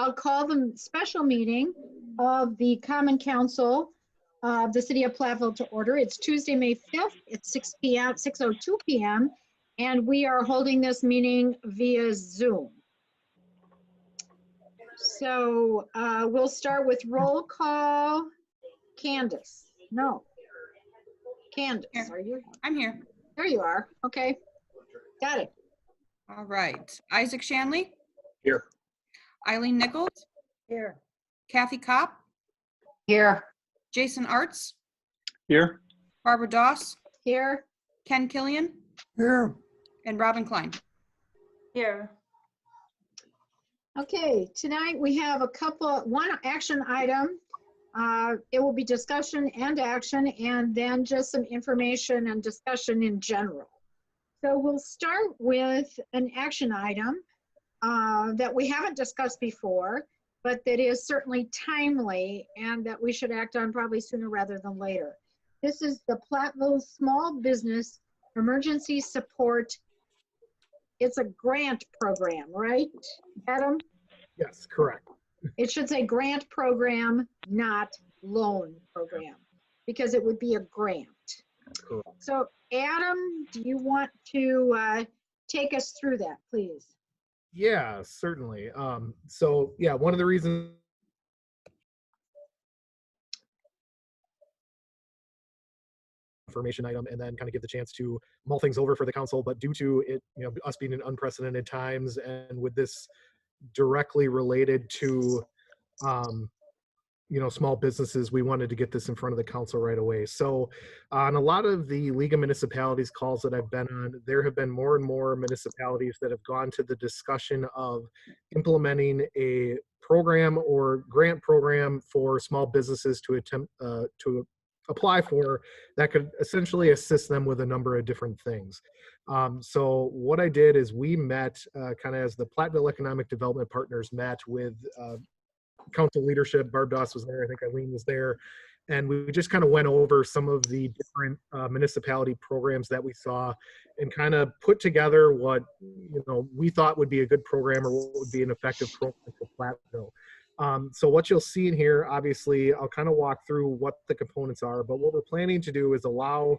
I'll call the special meeting of the Common Council of the City of Platteville to order. It's Tuesday, May 5th. It's 6 p.m., 6:02 p.m. And we are holding this meeting via Zoom. So we'll start with roll call. Candace. No. Candace, Here. are you? I'm here. There you are. Okay. Got it. All right. Isaac Shanley. Here. Eileen Nichols. Here. Kathy Kopp. Here. Jason Arts. Here. Barbara Doss. Here. Ken Killian. Here. And Robin Klein. Here. Okay, tonight we have one action item. It will be discussion and action, and then just some information and discussion in general. So we'll start with an action item that we haven't discussed before, but that is certainly timely and that we should act on probably sooner rather than later. This is the Platteville Small Business Emergency Support. It's a grant program, right, Adam? Yes, correct. It should say grant program, not loan program, because it would be a grant. Correct. So Adam, do you want to take us through that, please? Yeah, certainly. So yeah, one of the reasons information item and then kind of give the chance to mull things over for the council, but due to it, us being in unprecedented times and with this directly related to small businesses, we wanted to get this in front of the council right away. So on a lot of the League of Municipalities calls that I've been on, there have been more and more municipalities that have gone to the discussion of implementing a program or grant program for small businesses to attempt to apply for that could essentially assist them with a number of different things. So what I did is we met kind of as the Platteville Economic Development Partners met with council leadership. Barb Doss was there, I think Eileen was there, and we just kind of went over some of the different municipality programs that we saw and kind of put together what we thought would be a good program or what would be an effective program for Platteville. So what you'll see in here, obviously, I'll kind of walk through what the components are, but what we're planning to do is allow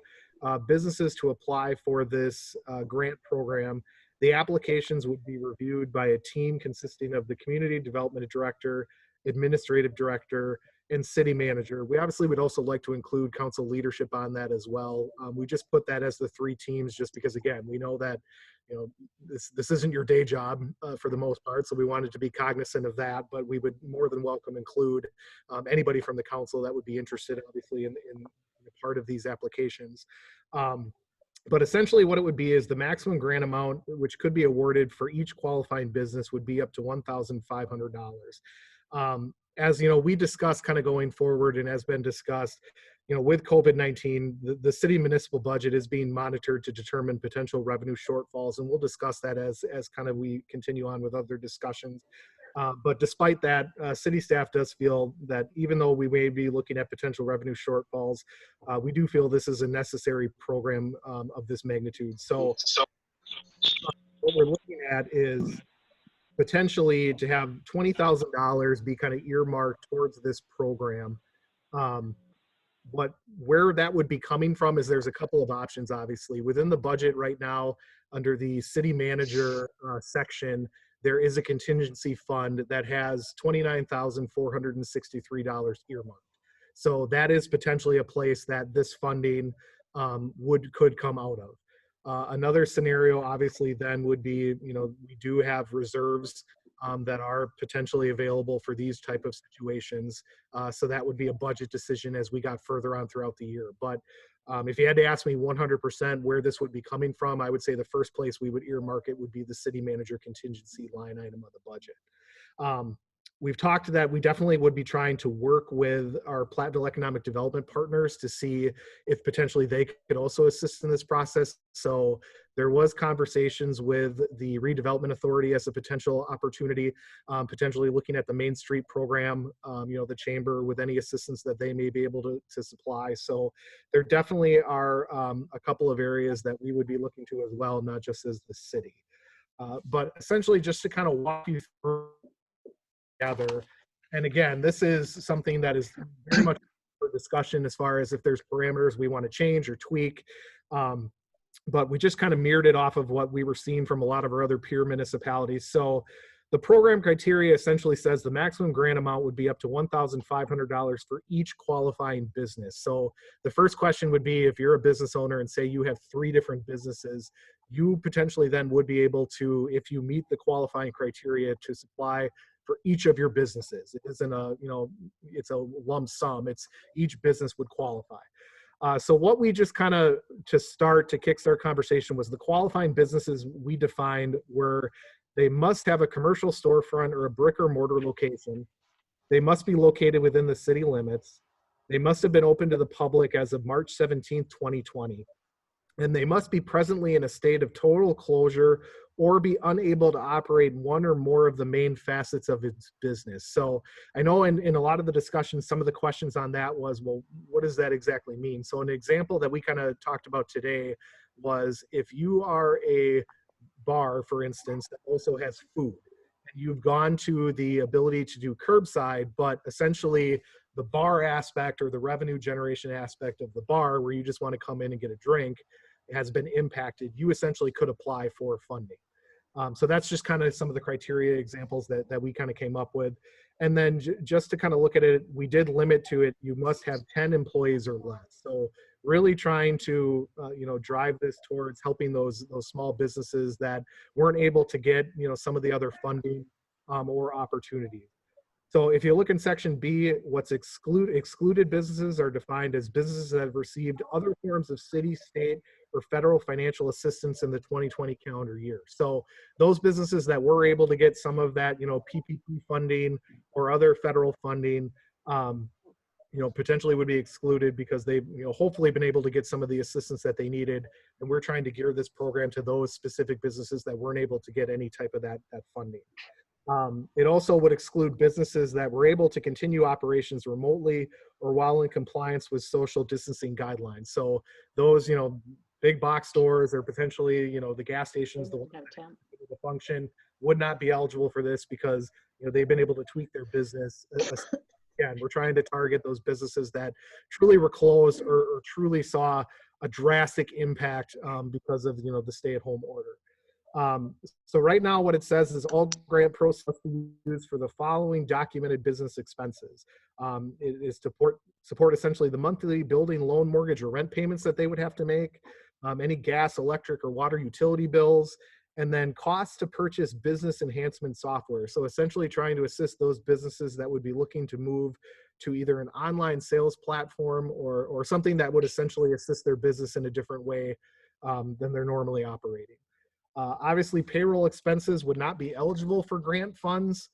businesses to apply for this grant program. The applications would be reviewed by a team consisting of the community development director, administrative director, and city manager. We obviously would also like to include council leadership on that as well. We just put that as the three teams just because, again, we know that this isn't your day job for the most part, so we wanted to be cognizant of that, but we would more than welcome include anybody from the council that would be interested, obviously, in part of these applications. But essentially what it would be is the maximum grant amount, which could be awarded for each qualifying business, would be up to $1,500. As we discussed kind of going forward and has been discussed, with COVID-19, the city municipal budget is being monitored to determine potential revenue shortfalls. And we'll discuss that as kind of we continue on with other discussions. But despite that, city staff does feel that even though we may be looking at potential revenue shortfalls, we do feel this is a necessary program of this magnitude. So what we're looking at is potentially to have $20,000 be kind of earmarked towards this program. But where that would be coming from is there's a couple of options, obviously. Within the budget right now, under the city manager section, there is a contingency fund that has $29,463 earmarked. So that is potentially a place that this funding could come out of. Another scenario, obviously, then would be, we do have reserves that are potentially available for these type of situations. So that would be a budget decision as we got further on throughout the year. But if you had to ask me 100% where this would be coming from, I would say the first place we would earmark it would be the city manager contingency line item of the budget. We've talked that we definitely would be trying to work with our Platteville Economic Development Partners to see if potentially they could also assist in this process. So there was conversations with the Redevelopment Authority as a potential opportunity, potentially looking at the Main Street program, the chamber with any assistance that they may be able to supply. So there definitely are a couple of areas that we would be looking to as well, not just as the city. But essentially just to kind of walk you through together. And again, this is something that is very much for discussion as far as if there's parameters we want to change or tweak. But we just kind of mirrored it off of what we were seeing from a lot of our other peer municipalities. So the program criteria essentially says the maximum grant amount would be up to $1,500 for each qualifying business. So the first question would be, if you're a business owner and say you have 3 different businesses, you potentially then would be able to, if you meet the qualifying criteria, to supply for each of your businesses. It isn't a, it's a lump sum. It's each business would qualify. So what we just kind of, to kickstart conversation, was the qualifying businesses we defined were: they must have a commercial storefront or a brick or mortar location. They must be located within the city limits. They must have been open to the public as of March 17th, 2020. And they must be presently in a state of total closure or be unable to operate one or more of the main facets of its business. So I know in a lot of the discussions, some of the questions on that was, well, what does that exactly mean? So an example that we kind of talked about today was, if you are a bar, for instance, that also has food, and you've gone to the ability to do curbside, but essentially the bar aspect or the revenue generation aspect of the bar, where you just want to come in and get a drink, has been impacted, you essentially could apply for funding. So that's just kind of some of the criteria examples that we kind of came up with. And then just to kind of look at it, we did limit to it, you must have 10 employees or less. So really trying to drive this towards helping those small businesses that weren't able to get some of the other funding or opportunities. So if you look in section B, what's excluded businesses are defined as businesses that have received other forms of city, state, or federal financial assistance in the 2020 calendar year. So those businesses that were able to get some of that, PPP funding or other federal funding, potentially would be excluded because they've, hopefully been able to get some of the assistance that they needed. And we're trying to gear this program to those specific businesses that weren't able to get any type of that funding. It also would exclude businesses that were able to continue operations remotely or while in compliance with social distancing guidelines. So those, big box stores or potentially, the gas stations, the ones that are able to function, would not be eligible for this because, they've been able to tweak their business. Again, we're trying to target those businesses that truly were closed or truly saw a drastic impact because of, the stay-at-home order. So right now what it says is all grant proceeds must be used for the following documented business expenses. It is to support essentially the monthly building loan, mortgage, or rent payments that they would have to make, any gas, electric, or water utility bills, and then costs to purchase business enhancement software. So essentially trying to assist those businesses that would be looking to move to either an online sales platform or something that would essentially assist their business in a different way than they're normally operating. Obviously, payroll expenses would not be eligible for grant funds.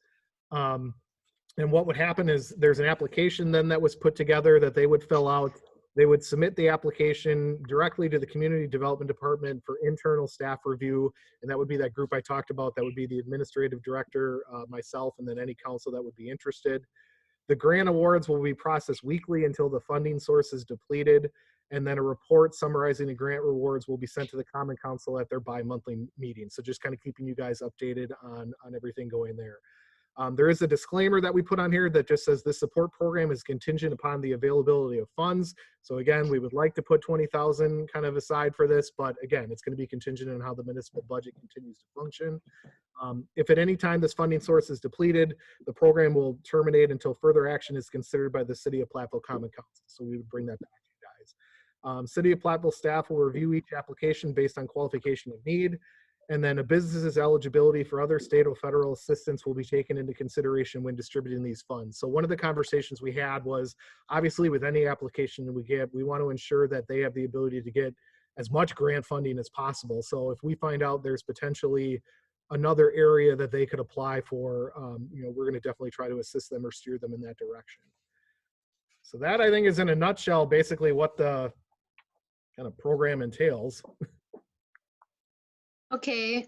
And what would happen is there's an application then that was put together that they would fill out. They would submit the application directly to the Community Development Department for internal staff review. And that would be that group I talked about. That would be the administrative director, myself, and then any council that would be interested. The grant awards will be processed weekly until the funding source is depleted. And then a report summarizing the grant rewards will be sent to the Common Council at their bi-monthly meeting. So just kind of keeping you guys updated on everything going there. There is a disclaimer that we put on here that just says this support program is contingent upon the availability of funds. So again, we would like to put $20,000 kind of aside for this, but again, it's going to be contingent on how the municipal budget continues to function. If at any time this funding source is depleted, the program will terminate until further action is considered by the City of Platteville Common Council. So we would bring that back to you guys. City of Platteville staff will review each application based on qualification and need. And then a business's eligibility for other state or federal assistance will be taken into consideration when distributing these funds. So one of the conversations we had was, obviously with any application we get, we want to ensure that they have the ability to get as much grant funding as possible. So if we find out there's potentially another area that they could apply for, we're going to definitely try to assist them or steer them in that direction. So that, I think, is in a nutshell basically what the kind of program entails. Okay,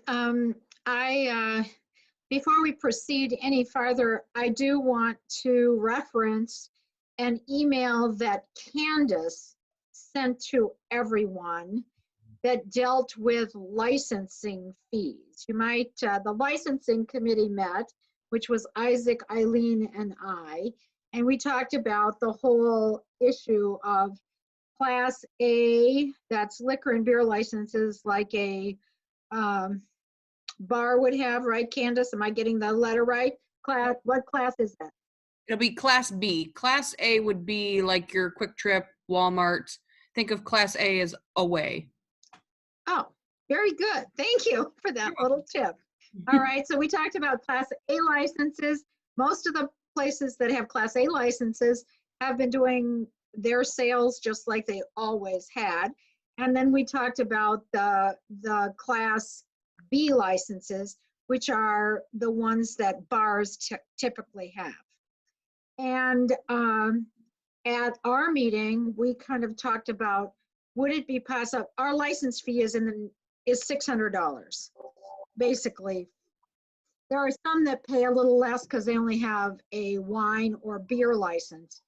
before we proceed any farther, I do want to reference an email that Candace sent to everyone that dealt with licensing fees. You might, the licensing committee met, which was Isaac, Eileen, and I. And we talked about the whole issue of Class A, that's liquor and beer licenses like a bar would have, right, Candace? Am I getting the letter right? What class is that? It'll be Class B. Class A would be like your Quick Trip, Walmart. Think of Class A as away. Oh, very good. Thank you for that little tip. All right, so we talked about Class A licenses. Most of the places that have Class A licenses have been doing their sales just like they always had. And then we talked about the Class B licenses, which are the ones that bars typically have. And at our meeting, we kind of talked about, would it be possible, our license fee is $600, basically. There are some that pay a little less because they only have a wine or beer license.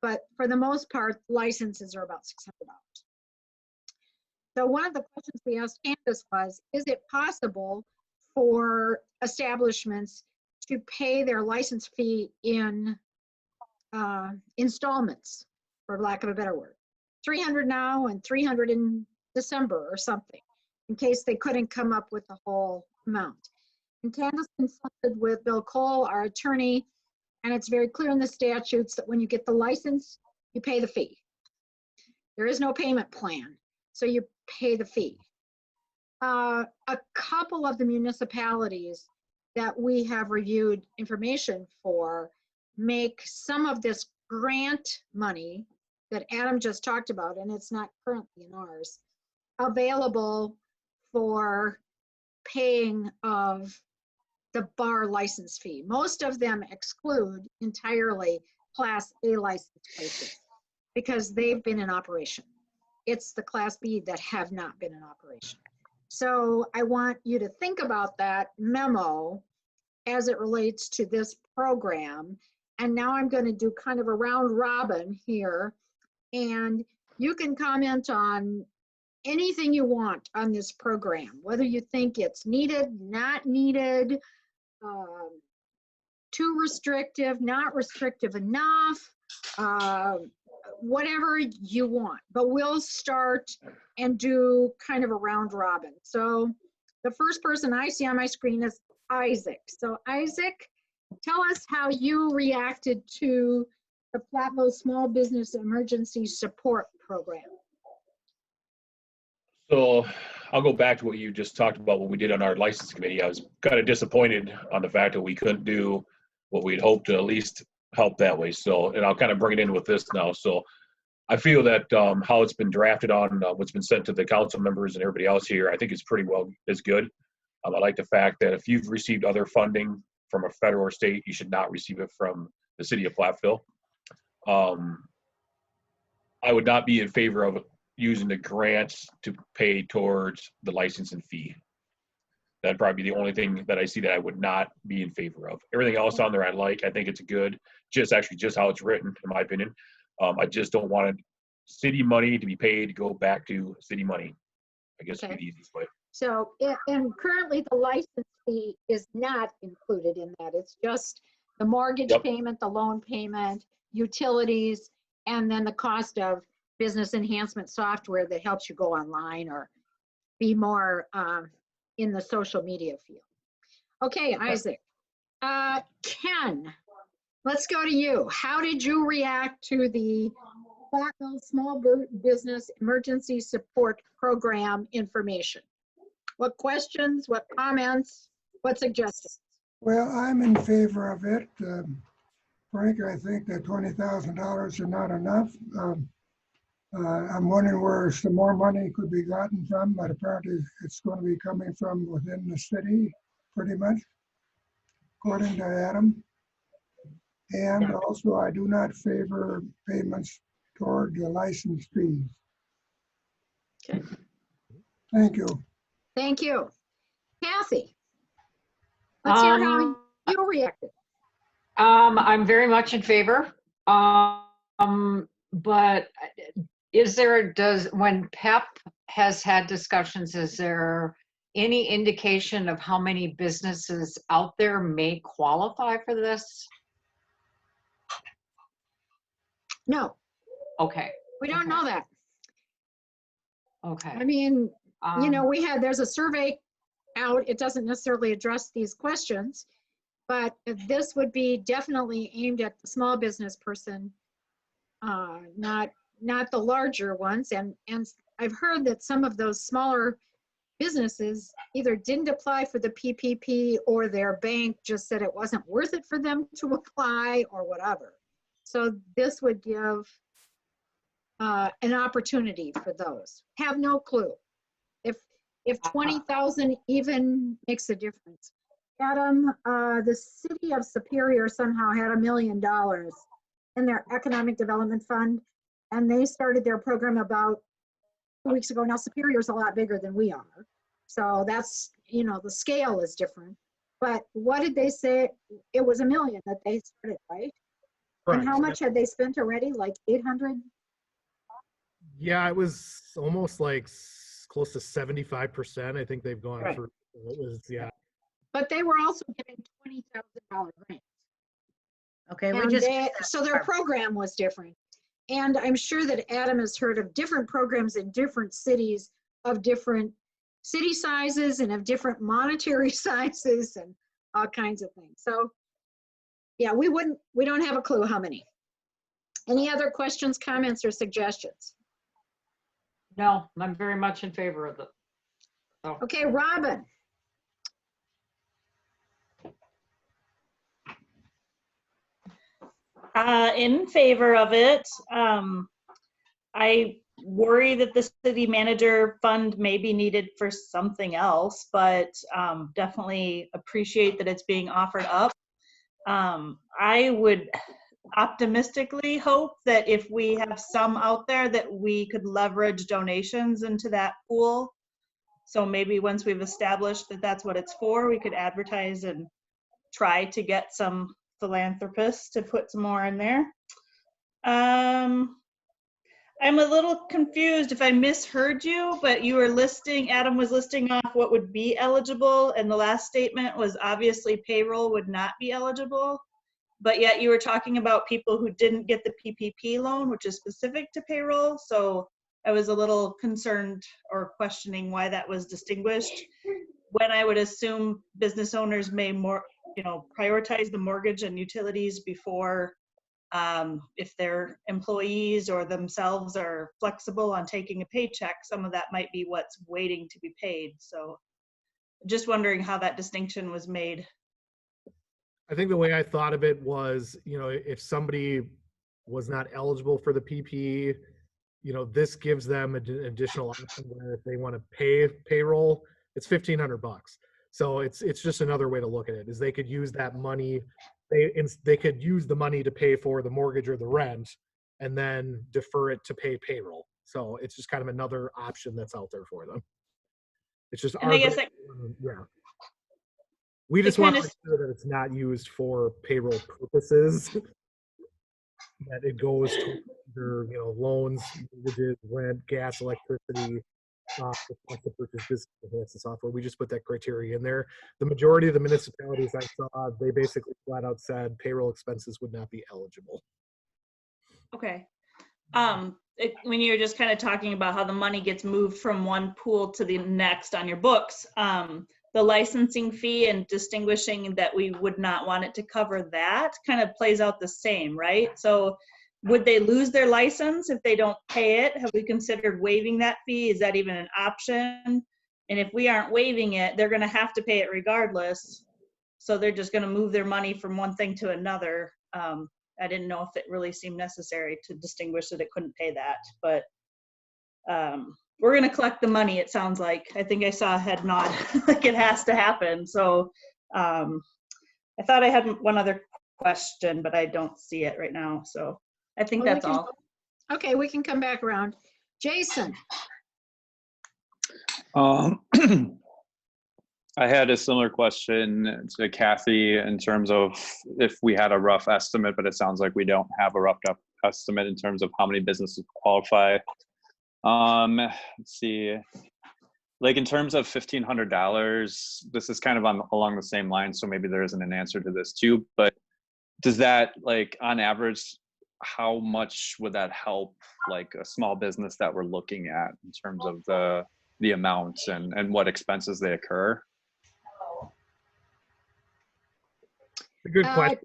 But for the most part, licenses are about $600. So one of the questions we asked Candace was, is it possible for establishments to pay their license fee in installments, for lack of a better word? $300 now and $300 in December or something, in case they couldn't come up with the whole amount. And Candace consulted with Bill Cole, our attorney, and it's very clear in the statutes that when you get the license, you pay the fee. There is no payment plan, so you pay the fee. A couple of the municipalities that we have reviewed information for make some of this grant money that Adam just talked about, and it's not currently in ours, available for paying of the bar license fee. Most of them exclude entirely Class A license places because they've been in operation. It's the Class B that have not been in operation. So I want you to think about that memo as it relates to this program. And now I'm going to do kind of a round robin here, and you can comment on anything you want on this program, whether you think it's needed, not needed, too restrictive, not restrictive enough, whatever you want. But we'll start and do kind of a round robin. So the first person I see on my screen is Isaac. So Isaac, tell us how you reacted to the Platteville Small Business Emergency Support Program. So I'll go back to what you just talked about, what we did on our license committee. I was kind of disappointed on the fact that we couldn't do what we'd hoped to at least help that way. So, and I'll kind of bring it in with this now. So I feel that how it's been drafted on, what's been sent to the council members and everybody else here, I think it's pretty well, is good. I like the fact that if you've received other funding from a federal or state, you should not receive it from the city of Platteville. I would not be in favor of using the grants to pay towards the licensing fee. That'd probably be the only thing that I see that I would not be in favor of. Everything else on there I like. I think it's good, just how it's written, in my opinion. I just don't want city money to be paid to go back to city money. I guess would be the easiest way. So, and currently the license fee is not included in that. It's just the mortgage payment, the loan payment, utilities, and then the cost of business enhancement software that helps you go online or be more in the social media field. Okay, Isaac. Ken, let's go to you. How did you react to the Platteville Small Business Emergency Support Program information? What questions, what comments, what suggestions? Well, I'm in favor of it. Frank, I think that $20,000 are not enough. I'm wondering where some more money could be gotten from, but apparently it's going to be coming from within the city, pretty much, according to Adam. And also, I do not favor payments toward the license fees. Okay. Thank you. Thank you. Kathy, let's hear how you reacted. I'm very much in favor. But when PEP has had discussions, is there any indication of how many businesses out there may qualify for this? No, Okay, we don't know that. okay. I mean, you know, Um, there's a survey out. It doesn't necessarily address these questions, but this would be definitely aimed at the small business person, not the larger ones. And I've heard that some of those smaller businesses either didn't apply for the PPP or their bank just said it wasn't worth it for them to apply or whatever. So this would give an opportunity for those. Have no clue if 20,000 even makes a difference. Adam, the city of Superior somehow had $1 million in their economic development fund, and they started their program about 2 weeks ago. Now Superior's a lot bigger than we are, so that's, you know, the scale is different. But what did they say? It was $1 million that they started, right? And how Correct. much had they spent already? Like 800? Yeah, it was almost like close to 75%. I think they've gone Right. through. It was, yeah. But they were also giving $20,000 grants. Okay, we And just, so their program was different. And I'm sure that Adam has heard of different programs in different cities of different city sizes and of different monetary sizes and all kinds of things. So yeah, we don't have a clue how many. Any other questions, comments, or suggestions? no, I'm very much in favor of it. So, Okay, Robin. In favor of it. I worry that the city manager fund may be needed for something else, but definitely appreciate that it's being offered up. I would optimistically hope that if we have some out there that we could leverage donations into that pool. So maybe once we've established that that's what it's for, we could advertise and try to get some philanthropists to put some more in there. I'm a little confused if I misheard you, but you were listing, Adam was listing off what would be eligible, and the last statement was obviously payroll would not be eligible, but yet you were talking about people who didn't get the PPP loan, which is specific to payroll. So I was a little concerned or questioning why that was distinguished, when I would assume business owners may prioritize the mortgage and utilities before if their employees or themselves are flexible on taking a paycheck, some of that might be what's waiting to be paid. So just wondering how that distinction was made. I think the way I thought of it was, you know, if somebody was not eligible for the PPE, you know, this gives them an additional option where if they want to pay payroll, it's $1,500. So it's just another way to look at it, is they could use that money. They could use the money to pay for the mortgage or the rent and then defer it to pay payroll. So it's just kind of another option that's out there for them. It's just And I guess yeah. We just want to kinda- make sure that it's not used for payroll purposes. That it goes to either, you know, loans, mortgages, rent, gas, electricity, to purchase business enhancement software. We just put that criteria in there. The majority of the municipalities I saw, they basically flat out said payroll expenses would not be eligible. Okay. When you're just kind of talking about how the money gets moved from one pool to the next on your books, the licensing fee and distinguishing that we would not want it to cover that kind of plays out the same, right? So would they lose their license if they don't pay it? Have we considered waiving that fee? Is that even an option? And if we aren't waiving it, they're going to have to pay it regardless. So they're just going to move their money from one thing to another. I didn't know if it really seemed necessary to distinguish that it couldn't pay that, but we're going to collect the money, it sounds like. I think I saw a head nod, like it has to happen. So I thought I had one other question, but I don't see it right now. So I think Well, that's all. Okay, we can come back around. Jason. I had a similar question to Kathy in terms of if we had a rough estimate, but it sounds like we don't have a rough estimate in terms of how many businesses qualify. Let's see. like in terms of $1,500, this is kind of along the same line, so maybe there isn't an answer to this too, but does that, like, on average, how much would that help like a small business that we're looking at in terms of the amounts and what expenses they occur? A good question.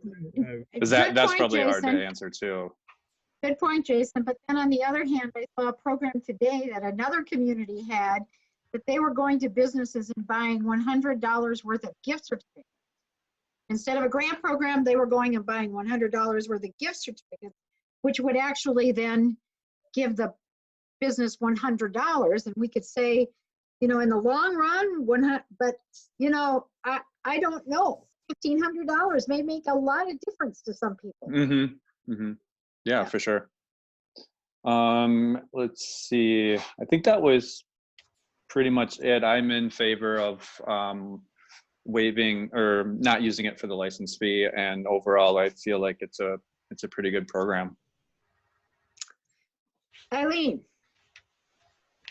Because Good that's point, probably hard to Jason. answer too. Good point, Jason. But then on the other hand, I saw a program today that another community had, that they were going to businesses and buying $100 worth of gift certificates. Instead of a grant program, they were going and buying $100 worth of gift certificates, which would actually then give the business $100. And we could say, you know, in the long run, but you know, I don't know. $1,500 may make a lot of difference to some people. Mm-hmm. Mm-hmm. Yeah, for sure. Let's see. I think that was pretty much it. I'm in favor of waiving or not using it for the license fee, and overall, I feel like it's a pretty good program. Eileen.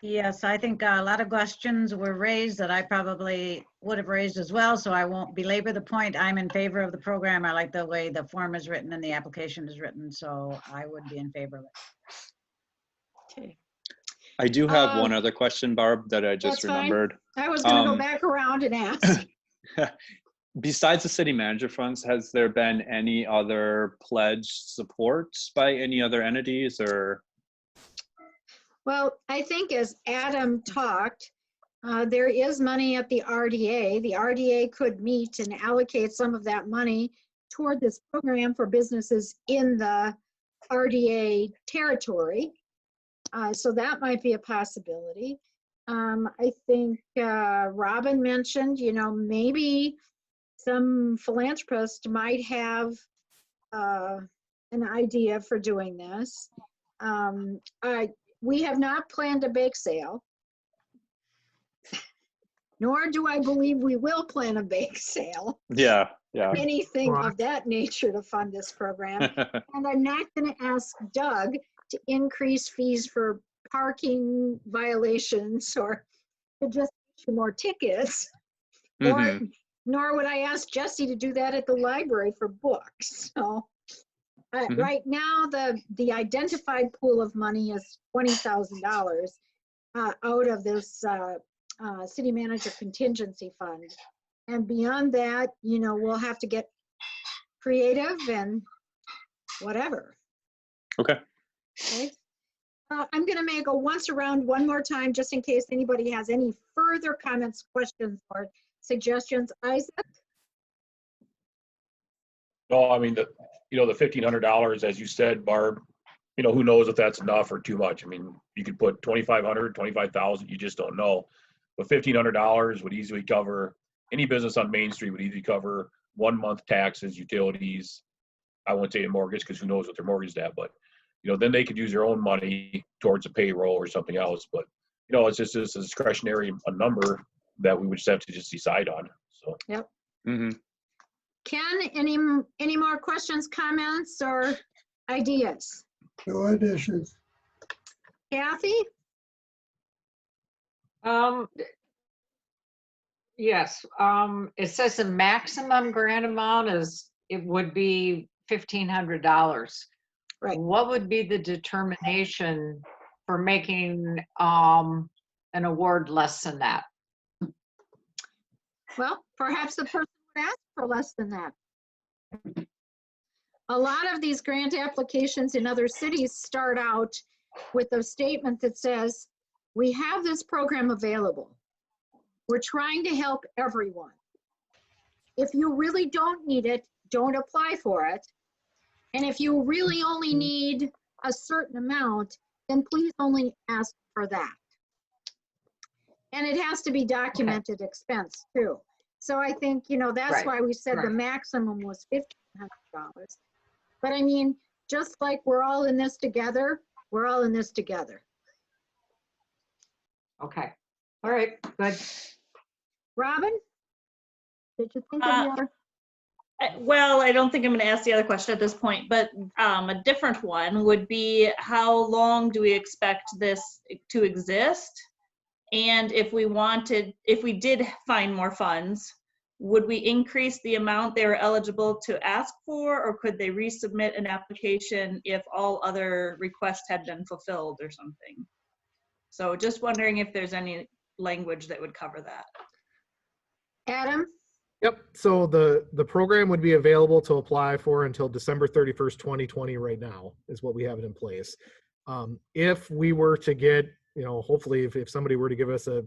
Yes, I think a lot of questions were raised that I probably would have raised as well, so I won't belabor the point. I'm in favor of the program. I like the way the form is written and the application is written, so I would be in favor of it. Okay. I do have one other question, Barb, that I just remembered. I was going to go back around and ask. Besides the city manager funds, has there been any other pledge support by any other entities or? Well, I think as Adam talked, there is money at the RDA. The RDA could meet and allocate some of that money toward this program for businesses in the RDA territory. So that might be a possibility. I think Robin mentioned, you know, maybe some philanthropist might have an idea for doing this. We have not planned a bake sale, nor do I believe we will plan a bake sale. Yeah. Anything of that nature to fund this program. And I'm not going to ask Doug to increase fees for parking violations or to just issue more tickets. Mm-hmm. Nor would I ask Jesse to do that at the library for books. So right now, the identified pool of money is $20,000 out of this city manager contingency fund. And beyond that, you know, we'll have to get creative and whatever. Okay. I'm going to make a once around one more time, just in case anybody has any further comments, questions, or suggestions. Isaac? No, I mean, the $1,500, as you said, Barb, you know, who knows if that's enough or too much. I mean, you could put 2,500, 25,000, you just don't know. But $1,500 would easily cover, any business on Main Street would easily cover 1 month taxes, utilities. I won't say a mortgage because who knows what their mortgage is at, but, you know, then they could use their own money towards a payroll or something else. But, you know, it's just a discretionary number that we would just have to just decide on. So. Yep. Mm-hmm. Ken, any more questions, comments, or ideas? No additions. Kathy? Yes, it says the maximum grant amount would be $1,500. Right. What would be the determination for making an award less than that? Well, perhaps the person would ask for less than that. A lot of these grant applications in other cities start out with a statement that says, we have this program available. We're trying to help everyone. If you really don't need it, don't apply for it. And if you really only need a certain amount, then please only ask for that. And it has to be documented expense too. So I think, you know, that's why we said the maximum was $1,500. But I mean, just like we're all in this together, we're all in this together. Okay. All right, good. Robin, did you think of your? Well, I don't think I'm going to ask the other question at this point, but a different one would be, how long do we expect this to exist? And if we did find more funds, would we increase the amount they were eligible to ask for, or could they resubmit an application if all other requests had been fulfilled or something? So just wondering if there's any language that would cover that. Adam? Yep. So the program would be available to apply for until December 31st, 2020 right now is what we have it in place. If we were to get, hopefully if somebody were to give us a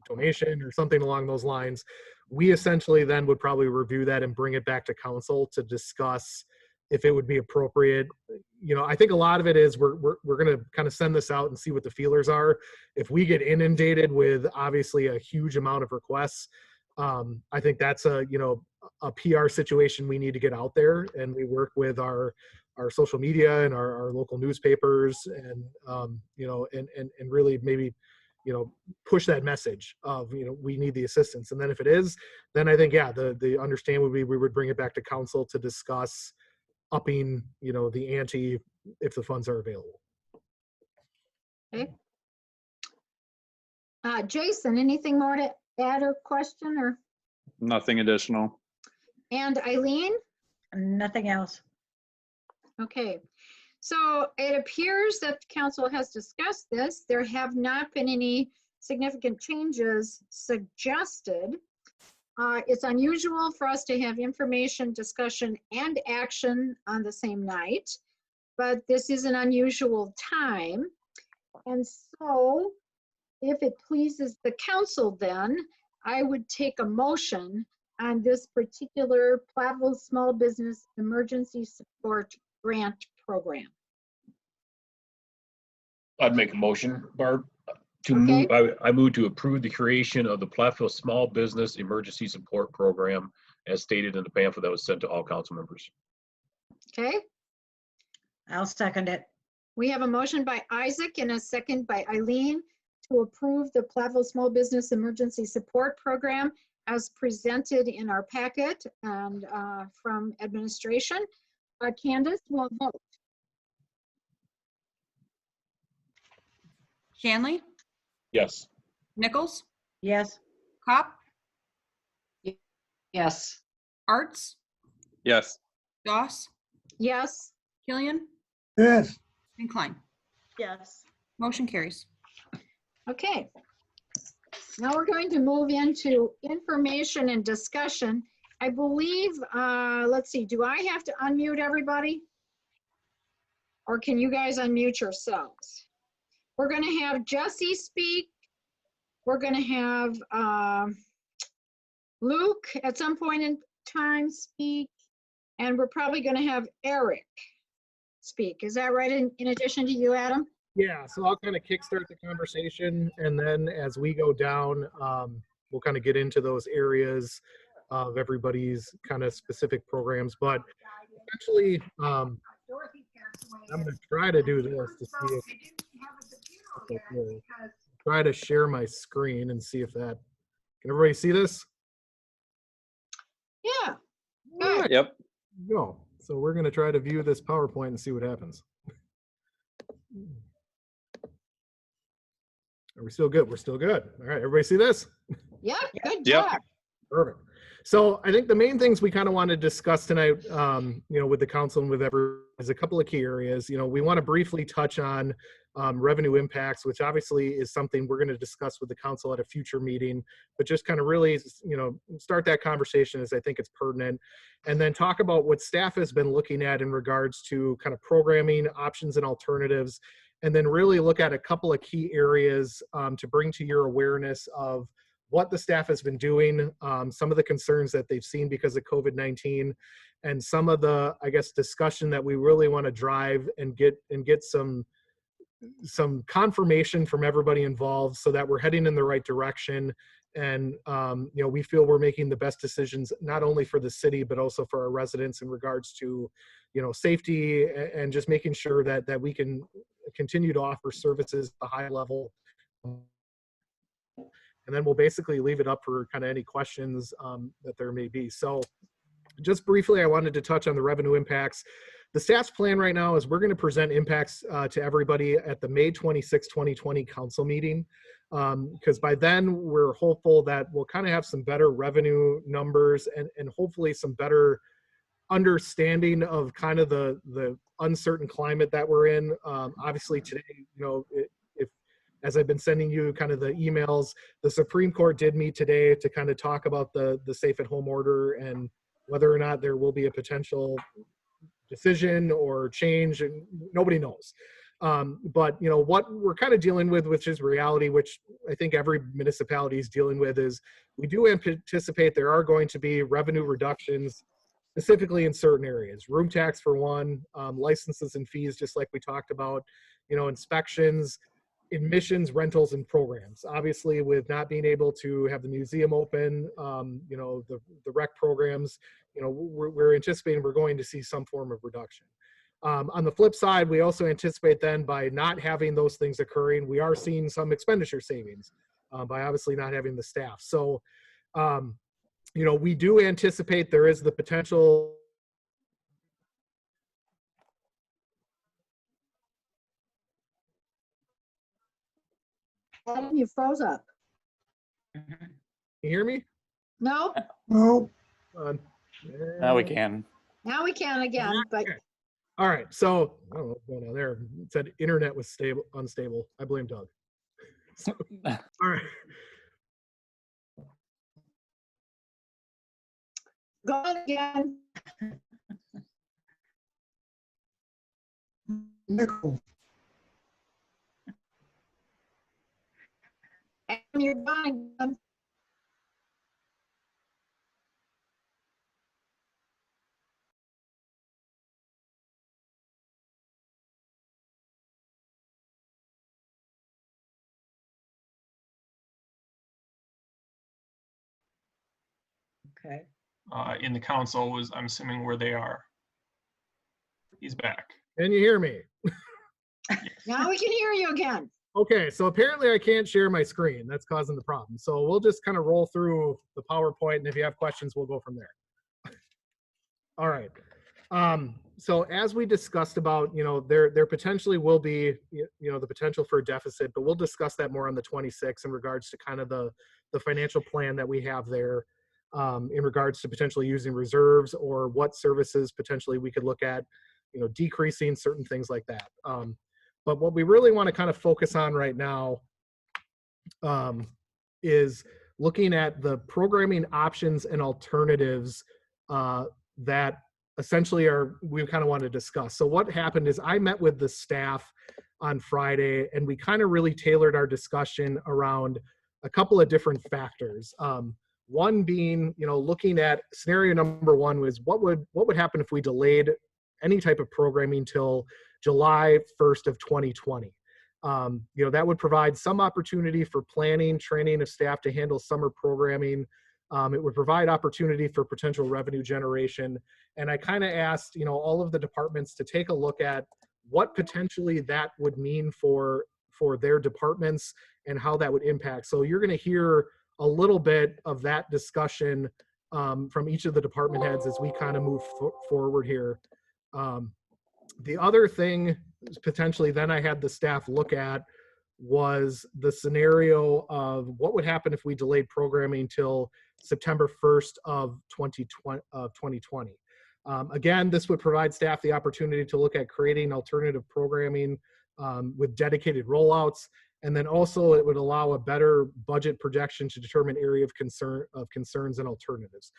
donation or something along those lines, we essentially then would probably review that and bring it back to council to discuss if it would be appropriate. I think a lot of it is we're going to kind of send this out and see what the feelers are. If we get inundated with obviously a huge amount of requests, I think that's a PR situation we need to get out there, and we work with our social media and our local newspapers and and really maybe push that message of we need the assistance. And then if it is, then I think the understanding would be we would bring it back to council to discuss upping the ante if the funds are available. Okay. Jason, anything more to add or question or? Nothing additional. And Eileen? Nothing else. Okay, so it appears that the council has discussed this. There have not been any significant changes suggested. It's unusual for us to have information, discussion, and action on the same night, but this is an unusual time. And so if it pleases the council, then I would take a motion on this particular Platteville Small Business Emergency Support Grant Program. I'd make a motion, Barb, to Okay. move. I move to approve the creation of the Platteville Small Business Emergency Support Program as stated in the pamphlet that was sent to all council members. Okay, I'll second it. we have a motion by Isaac and a second by Eileen to approve the Platteville Small Business Emergency Support Program as presented in our packet and from administration. Candace will vote. Shanley, Yes. Nichols, Yes. Cop, Yes. Arts, Yes. Doss, Yes. Killian, Yes, and Klein. Yes. Motion carries. Okay. Now we're going to move into information and discussion. I believe, let's see, do I have to unmute everybody? Or can you guys unmute yourselves? We're going to have Jesse speak. We're going to have Luke at some point in time speak. And we're probably going to have Eric speak. Is that right, in addition to you, Adam? Yeah, so I'll kind of kickstart the conversation, and then as we go down, we'll kind of get into those areas of everybody's kind of specific programs. But essentially, I'm going to try to do this to see if try to share my screen and see if that. Can everybody see this? Yeah. All right, Yep. go. So we're going to try to view this PowerPoint and see what happens. Are we still good? We're still good. All right, everybody see this? Yeah, good Yep. job. Perfect. So I think the main things we kind of want to discuss tonight, with the council and with everyone is a couple of key areas. We want to briefly touch on revenue impacts, which obviously is something we're going to discuss with the council at a future meeting, but just kind of really, start that conversation as I think it's pertinent. And then talk about what staff has been looking at in regards to kind of programming options and alternatives, and then really look at a couple of key areas to bring to your awareness of what the staff has been doing, some of the concerns that they've seen because of COVID-19, and some of the, I guess, discussion that we really want to drive and get some confirmation from everybody involved so that we're heading in the right direction. And, we feel we're making the best decisions, not only for the city, but also for our residents in regards to, safety and just making sure that we can continue to offer services at a high level. And then we'll basically leave it up for kind of any questions that there may be. So just briefly, I wanted to touch on the revenue impacts. the staff's plan right now is we're going to present impacts to everybody at the May 26, 2020 council meeting. Because by then we're hopeful that we'll kind of have some better revenue numbers and hopefully some better understanding of kind of the uncertain climate that we're in. Obviously today, you know, if as I've been sending you kind of the emails, the Supreme Court did meet today to kind of talk about the safe at home order and whether or not there will be a potential decision or change, and nobody knows. But you know what we're kind of dealing with, which is reality, which I think every municipality is dealing with, is we do anticipate there are going to be revenue reductions, specifically in certain areas. Room tax for one, licenses and fees, just like we talked about, you know, inspections, admissions, rentals, and programs. Obviously, with not being able to have the museum open, you know, the rec programs, you know, we're anticipating we're going to see some form of reduction. On the flip side, we also anticipate then by not having those things occurring, we are seeing some expenditure savings by obviously not having the staff. So, you know, we do anticipate there is the potential. Adam, you froze up. You hear me? No, No, Now we can. now we can again, but Okay. All right, so I don't know what's going on there. It said internet was unstable. I blame Doug. So, all right. go on again. nickel. And you're gone again. Okay. In the council was, I'm assuming, where they are. He's back. Can you hear me? Now we can hear you again. Okay, so apparently I can't share my screen. That's causing the problem. So we'll just kind of roll through the PowerPoint, and if you have questions, we'll go from there. All right. So as we discussed about, you know, there potentially will be, you know, the potential for a deficit, but we'll discuss that more on the 26th in regards to kind of the financial plan that we have there, in regards to potentially using reserves or what services potentially we could look at, you know, decreasing certain things like that. But what we really want to kind of focus on right now is looking at the programming options and alternatives that essentially we kind of want to discuss. So what happened is I met with the staff on Friday, and we kind of really tailored our discussion around a couple of different factors. One being, you know, looking at scenario number one was what would happen if we delayed any type of programming till July 1st of 2020. You know, that would provide some opportunity for planning, training of staff to handle summer programming. It would provide opportunity for potential revenue generation. And I kind of asked, you know, all of the departments to take a look at what potentially that would mean for their departments and how that would impact. So you're going to hear a little bit of that discussion from each of the department heads as we kind of move forward here. The other thing potentially then I had the staff look at was the scenario of what would happen if we delayed programming till September 1st of 2020. Again, this would provide staff the opportunity to look at creating alternative programming with dedicated rollouts. And then also it would allow a better budget projection to determine area of concerns and alternatives.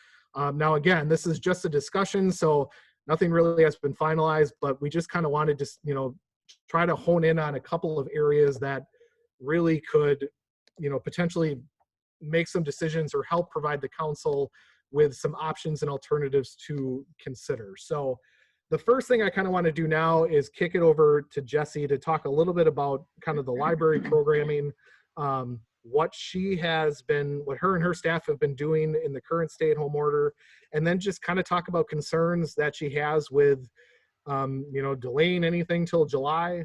Now, again, this is just a discussion, so nothing really has been finalized, but we just kind of wanted to, you know, try to hone in on a couple of areas that really could, you know, potentially make some decisions or help provide the council with some options and alternatives to consider. So the first thing I kind of want to do now is kick it over to Jessie to talk a little bit about kind of the library programming, what her and her staff have been doing in the current stay-at-home order, and then just kind of talk about concerns that she has with, you know, delaying anything till July,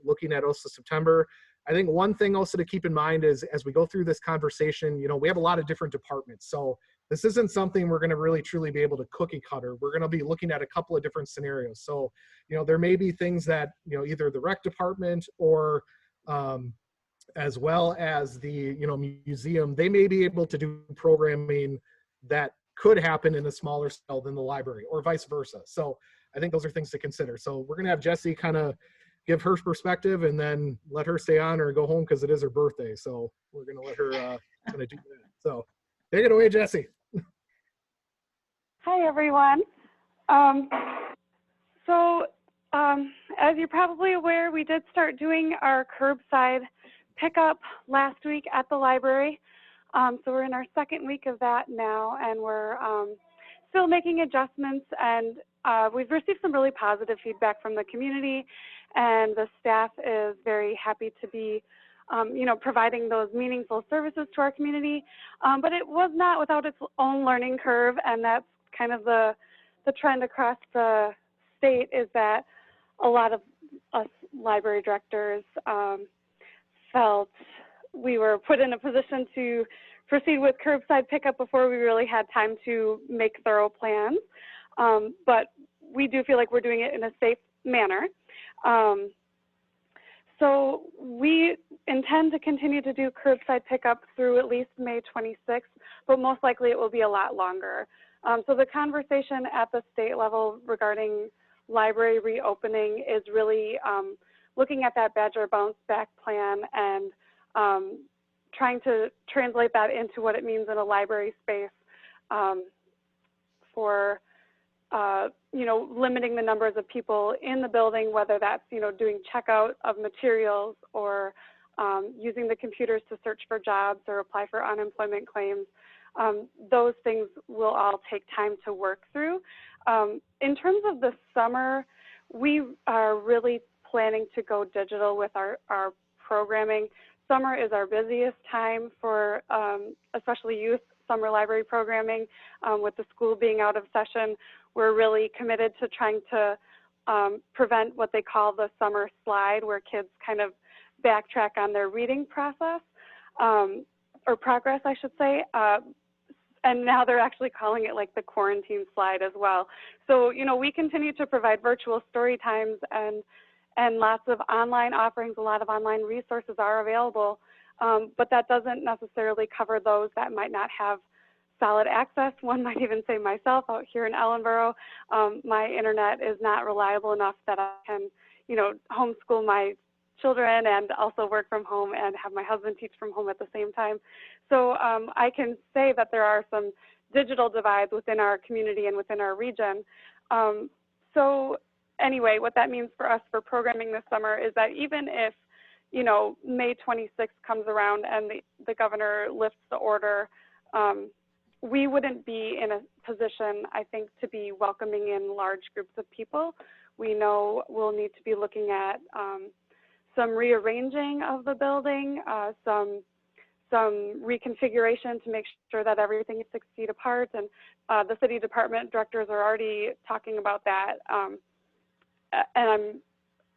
looking at also September. I think one thing also to keep in mind is as we go through this conversation, you know, we have a lot of different departments. So this isn't something we're going to really truly be able to cookie cutter. We're going to be looking at a couple of different scenarios. So, there may be things that, either the rec department or as well as the, museum, they may be able to do programming that could happen in a smaller scale than the library, or vice versa. So I think those are things to consider. So we're going to have Jessie kind of give her perspective and then let her stay on or go home because it is her birthday. So we're going to let her kind of do that. So take it away, Jessie. Hi, everyone. As you're probably aware, we did start doing our curbside pickup last week at the library. So we're in our second week of that now, and we're still making adjustments, and we've received some really positive feedback from the community, and the staff is very happy to be providing those meaningful services to our community. But it was not without its own learning curve, and that's kind of the trend across the state, is that a lot of us library directors felt we were put in a position to proceed with curbside pickup before we really had time to make thorough plans. But we do feel like we're doing it in a safe manner. So we intend to continue to do curbside pickup through at least May 26th, but most likely it will be a lot longer. So the conversation at the state level regarding library reopening is really looking at that Badger bounce back plan and trying to translate that into what it means in a library space for limiting the numbers of people in the building, whether that's doing checkout of materials or using the computers to search for jobs or apply for unemployment claims. Those things will all take time to work through. In terms of the summer, we are really planning to go digital with our programming. Summer is our busiest time for especially youth summer library programming. With the school being out of session, we're really committed to trying to prevent what they call the summer slide, where kids kind of backtrack on their reading process, or progress, I should say. And now they're actually calling it like the quarantine slide as well. So, we continue to provide virtual story times and lots of online offerings. A lot of online resources are available, but that doesn't necessarily cover those that might not have solid access. One might even say myself out here in Ellenboro, my internet is not reliable enough that I can, homeschool my children and also work from home and have my husband teach from home at the same time. So I can say that there are some digital divides within our community and within our region. So anyway, what that means for us for programming this summer is that even if, May 26th comes around and the governor lifts the order, we wouldn't be in a position, I think, to be welcoming in large groups of people. We know we'll need to be looking at some rearranging of the building, some reconfiguration to make sure that everything is 6 feet apart. And the city department directors are already talking about that. And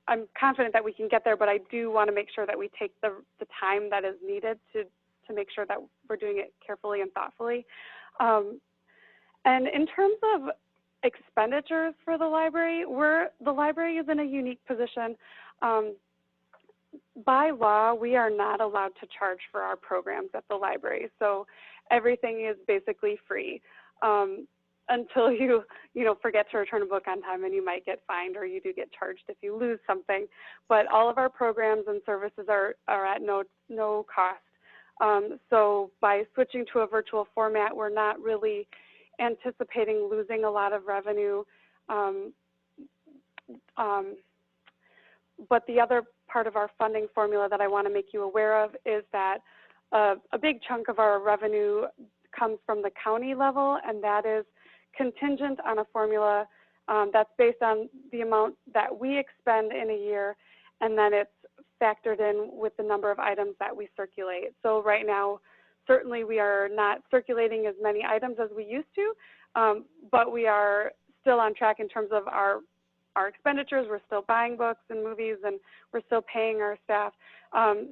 I'm confident that we can get there, but I do want to make sure that we take the time that is needed to make sure that we're doing it carefully and thoughtfully. And in terms of expenditures for the library, the library is in a unique position. By law, we are not allowed to charge for our programs at the library. So everything is basically free until you forget to return a book on time, and you might get fined, or you do get charged if you lose something. But all of our programs and services are at no cost. So by switching to a virtual format, we're not really anticipating losing a lot of revenue. But the other part of our funding formula that I want to make you aware of is that a big chunk of our revenue comes from the county level, and that is contingent on a formula that's based on the amount that we expend in a year, and then it's factored in with the number of items that we circulate. So right now, certainly we are not circulating as many items as we used to, but we are still on track in terms of our our expenditures. We're still buying books and movies, and we're still paying our staff.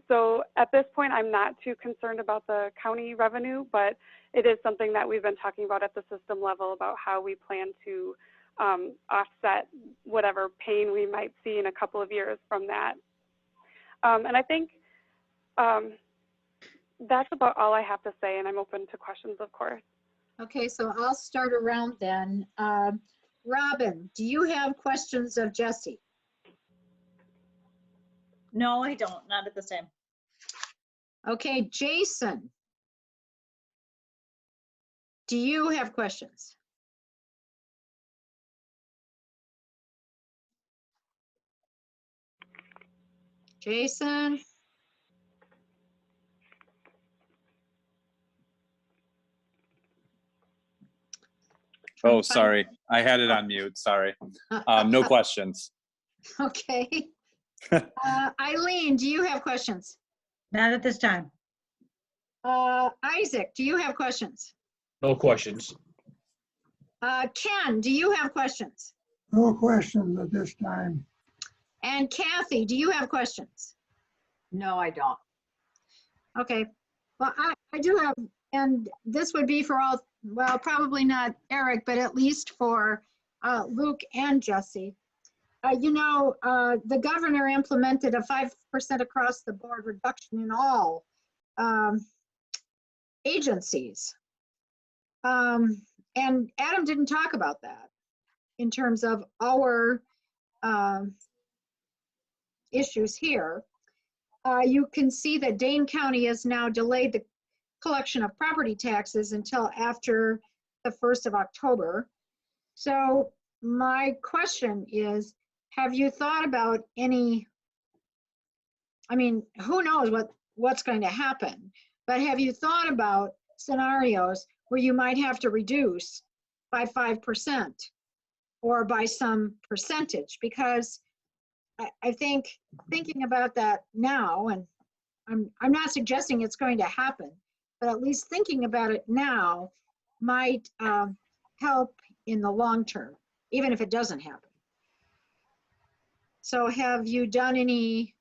So at this point, I'm not too concerned about the county revenue, but it is something that we've been talking about at the system level about how we plan to offset whatever pain we might see in a couple of years from that. And I think that's about all I have to say, and I'm open to questions, of course. Okay, so I'll start around then. Robin, do you have questions of Jesse? No, I don't, not at this time. Okay, Jason, do you have questions? Jason? Oh, sorry. I had it on mute. Sorry. No questions. Okay. Eileen, do you have questions? Not at this time. Isaac, do you have questions? No questions. Ken, do you have questions? No questions at this time. And Kathy, do you have questions? No, I don't. Okay, well, I do have, and this would be for all, well, probably not Eric, but at least for Luke and Jesse. The governor implemented a 5% across the board reduction in all agencies. And Adam didn't talk about that in terms of our issues here. You can see that Dane County has now delayed the collection of property taxes until after the 1st of October. So my question is, have you thought about any, I mean, who knows what's going to happen, but have you thought about scenarios where you might have to reduce by 5% or by some percentage? Because I think thinking about that now, and I'm not suggesting it's going to happen, but at least thinking about it now might help in the long term, even if it doesn't happen. So have you done any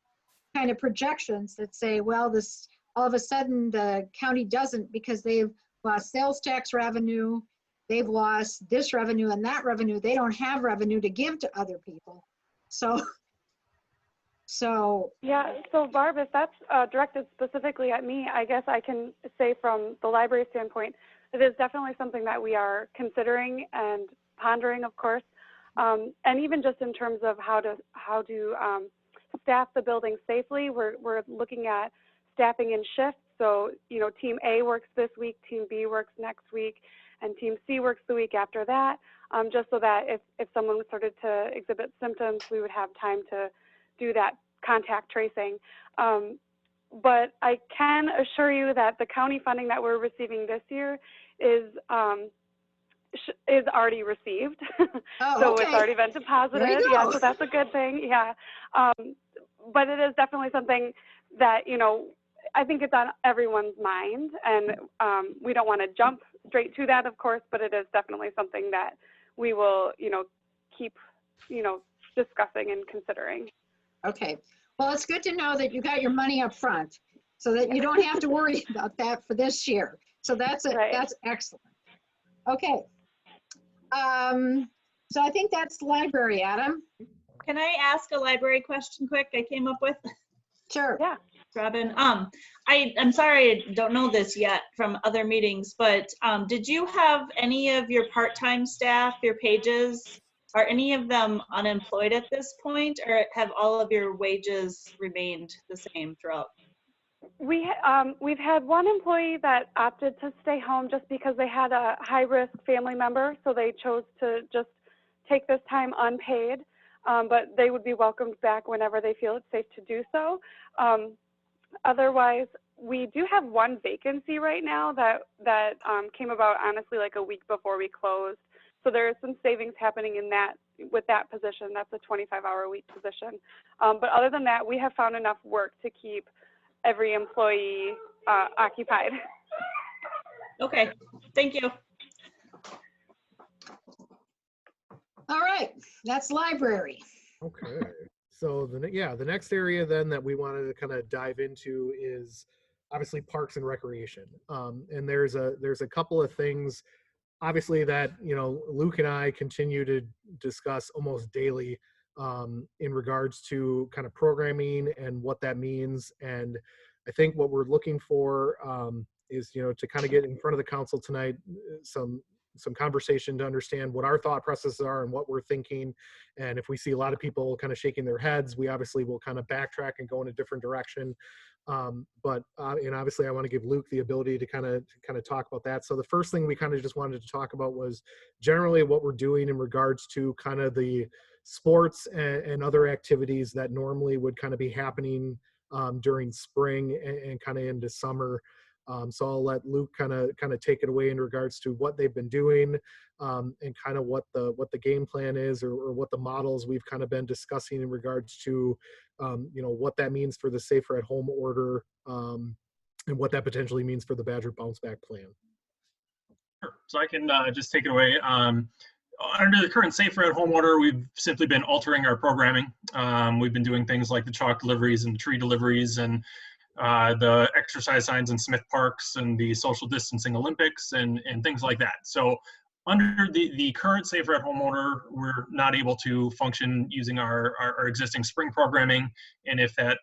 kind of projections that say, well, this all of a sudden the county doesn't because they've lost sales tax revenue, they've lost this revenue and that revenue, they don't have revenue to give to other people. So Yeah, so Barb, if that's directed specifically at me, I guess I can say from the library standpoint, it is definitely something that we are considering and pondering, of course, and even just in terms of how to staff the building safely. We're looking at staffing in shifts. So, Team A works this week, Team B works next week, and Team C works the week after that, just so that if someone started to exhibit symptoms, we would have time to do that contact tracing. But I can assure you that the county funding that we're receiving this year is already received. Oh, So okay. It's already been deposited. Yeah, so that's a good thing. Yeah. But it is definitely something that, I think it's on everyone's mind, and we don't want to jump straight to that, of course, but it is definitely something that we will, keep, discussing and considering. Okay, well, it's good to know that you got your money up front so that you don't have to worry about that for this year. So that's it. Right. That's excellent. Okay. So I think that's library, Adam. Can I ask a library question quick I came up with? Sure. Yeah. Robin, I'm sorry I don't know this yet from other meetings, but did you have any of your part-time staff, your pages, are any of them unemployed at this point, or have all of your wages remained the same throughout? We've had one employee that opted to stay home just because they had a high-risk family member, so they chose to just take this time unpaid, but they would be welcomed back whenever they feel it's safe to do so. Otherwise, we do have one vacancy right now that came about honestly like a week before we closed. So there is some savings happening in that with that position. That's a 25-hour-a-week position. But other than that, we have found enough work to keep every employee occupied. Okay, thank you. All right, that's library. Okay. So the next area then that we wanted to kind of dive into is obviously parks and recreation. And there's a couple of things obviously that, you know, Luke and I continue to discuss almost daily in regards to kind of programming and what that means. And I think what we're looking for is, you know, to kind of get in front of the council tonight, some conversation to understand what our thought processes are and what we're thinking. And if we see a lot of people kind of shaking their heads, we obviously will kind of backtrack and go in a different direction. And obviously I want to give Luke the ability to kind of talk about that. So the first thing we kind of just wanted to talk about was generally what we're doing in regards to kind of the sports and other activities that normally would kind of be happening during spring and kind of into summer. So I'll let Luke kind of take it away in regards to what they've been doing and kind of what the game plan is or what the models we've kind of been discussing in regards to you know, what that means for the Safer at Home order and what that potentially means for the Badger Bounce Back plan. Sure. So I can just take it away. Under the current Safer at Home order, we've simply been altering our programming. We've been doing things like the chalk deliveries and the tree deliveries and the exercise signs in Smith Parks and the social distancing Olympics and things like that. So under the current Safer at Home order, we're not able to function using our existing spring programming. And if that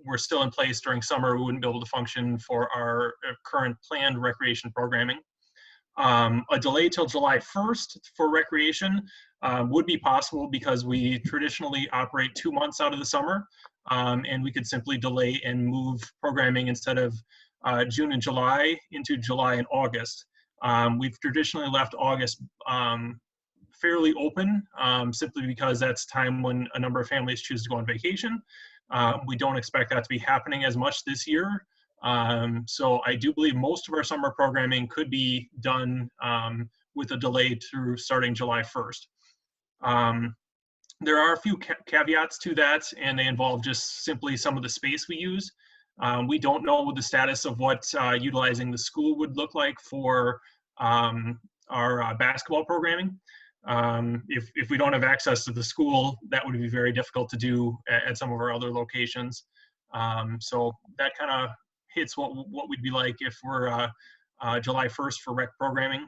were still in place during summer, we wouldn't be able to function for our current planned recreation programming. A delay till July 1st for recreation would be possible because we traditionally operate 2 months out of the summer, and we could simply delay and move programming instead of June and July into July and August. We've traditionally left August fairly open simply because that's time when a number of families choose to go on vacation. We don't expect that to be happening as much this year. So I do believe most of our summer programming could be done with a delay through starting July 1st. There are a few caveats to that, and they involve just simply some of the space we use. We don't know the status of what utilizing the school would look like for our basketball programming. If we don't have access to the school, that would be very difficult to do at some of our other locations. So that kind of hits what we'd be like if we're July 1st for rec programming.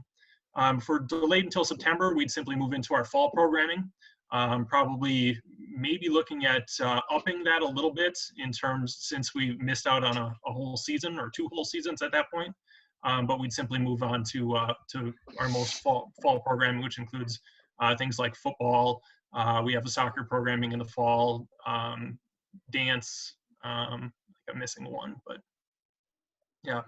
For delayed until September, we'd simply move into our fall programming. Probably maybe looking at upping that a little bit in terms, since we missed out on a whole season or 2 whole seasons at that point. But we'd simply move on to our most fall programming, which includes things like football. We have a soccer programming in the fall, dance. I'm missing one, but yeah.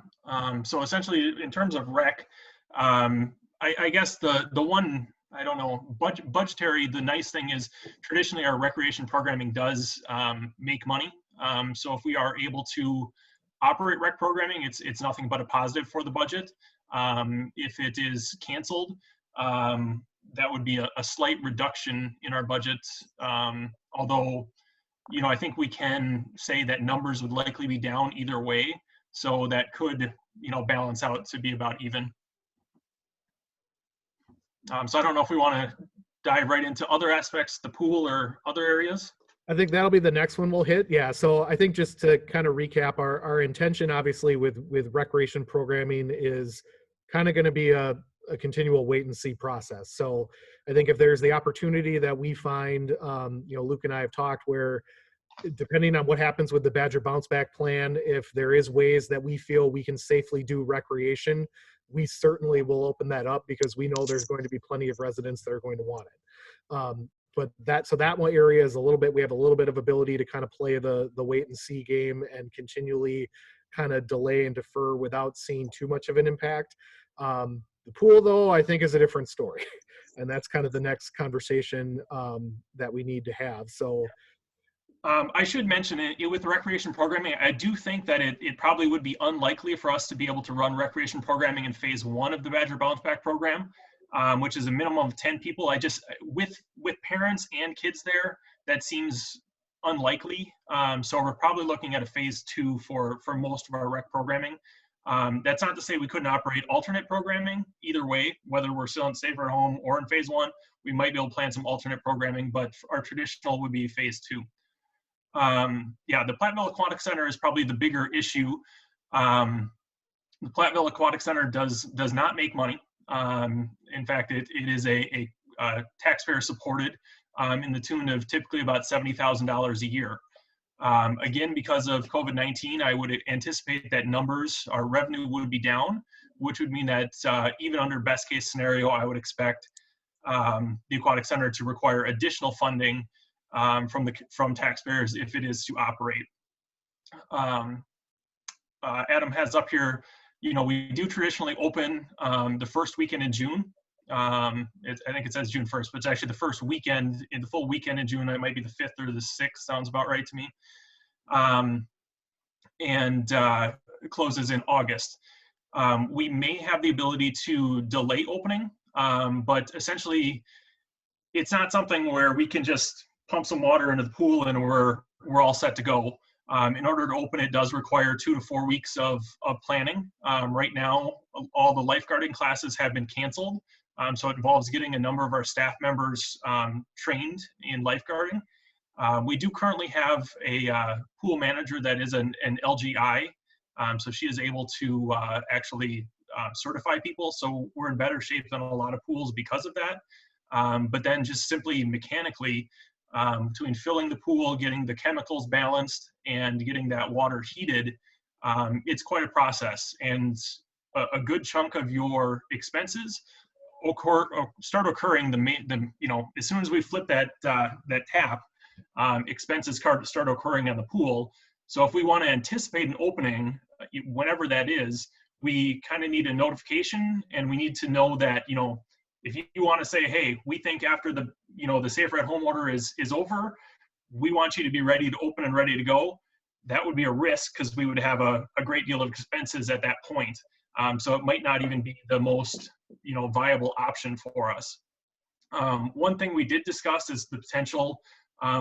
So essentially, in terms of rec, I guess the one, I don't know, budgetary, the nice thing is traditionally our recreation programming does make money. So if we are able to operate rec programming, it's nothing but a positive for the budget. If it is canceled, that would be a slight reduction in our budget. Although, you know, I think we can say that numbers would likely be down either way. So that could, you know, balance out to be about even. So I don't know if we want to dive right into other aspects, the pool or other areas. I think that'll be the next one we'll hit. Yeah. So I think just to kind of recap, our intention obviously with recreation programming is kind of going to be a continual wait and see process. So I think if there's the opportunity that we find, you know, Luke and I have talked where depending on what happens with the Badger Bounce Back plan, if there is ways that we feel we can safely do recreation, we certainly will open that up because we know there's going to be plenty of residents that are going to want it. But that one area is a little bit, we have a little bit of ability to kind of play the wait and see game and continually kind of delay and defer without seeing too much of an impact. The pool though, I think is a different story. And that's kind of the next conversation that we need to have. So I should mention it with recreation programming. I do think that it probably would be unlikely for us to be able to run recreation programming in phase 1 of the Badger Bounce Back program, which is a minimum of 10 people. I just, with parents and kids there, that seems unlikely. So we're probably looking at a phase 2 for most of our rec programming. That's not to say we couldn't operate alternate programming either way, whether we're still in Safer at Home or in phase 1, we might be able to plan some alternate programming, but our traditional would be phase 2. Yeah, the Platteville Aquatic Center is probably the bigger issue. The Platteville Aquatic Center does not make money. In fact, it is a taxpayer supported in the tune of typically about $70,000 a year. Again, because of COVID-19, I would anticipate that our revenue would be down, which would mean that even under best case scenario, I would expect the Aquatic Center to require additional funding from taxpayers if it is to operate. Adam has up here, we do traditionally open the first weekend in June. I think it says June 1st, but it's actually the first weekend, in the full weekend in June. It might be the 5th or the 6th, sounds about right to me. And it closes in August. We may have the ability to delay opening, but essentially it's not something where we can just pump some water into the pool and we're all set to go. In order to open, it does require 2 to 4 weeks of planning. Right now, all the lifeguarding classes have been canceled. So it involves getting a number of our staff members trained in lifeguarding. We do currently have a pool manager that is an LGI. So she is able to actually certify people. So we're in better shape than a lot of pools because of that. But then just simply mechanically, between filling the pool, getting the chemicals balanced, and getting that water heated, it's quite a process. And a good chunk of your expenses start occurring as soon as we flip that tap, expenses start occurring on the pool. So if we want to anticipate an opening, whenever that is, we kind of need a notification, and we need to know that, if you want to say, hey, we think after the Safer at Home order is over, we want you to be ready to open and ready to go. That would be a risk because we would have a great deal of expenses at that point. So it might not even be the most, viable option for us. One thing we did discuss is the potential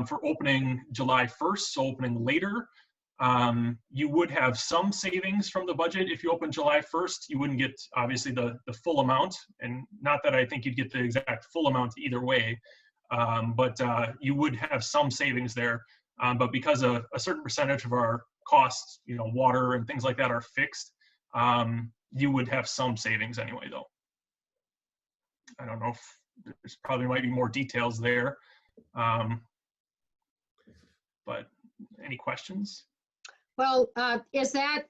for opening July 1st, so opening later. You would have some savings from the budget if you open July 1st. You wouldn't get, obviously, the full amount, and not that I think you'd get the exact full amount either way, but you would have some savings there. But because a certain percentage of our costs, water and things like that, are fixed, you would have some savings anyway, though. I don't know if there's probably might be more details there, but any questions? Well, is that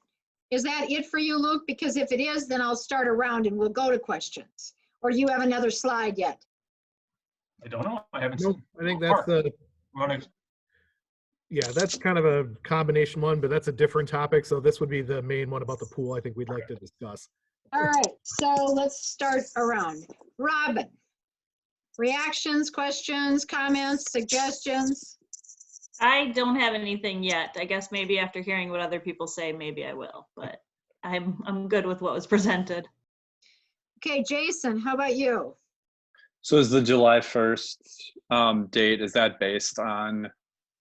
it for you, Luke? Because if it is, then I'll start around and we'll go to questions. Or do you have another slide yet? I don't know. I haven't. Nope, I think that's yeah, that's kind of a combination one, but that's a different topic. So this would be the main one about the pool I think we'd like to discuss. All right, so let's start around. Robin, reactions, questions, comments, suggestions? I don't have anything yet. I guess maybe after hearing what other people say, maybe I will, but I'm good with what was presented. Okay, Jason, how about you? So is the July 1st date, is that based on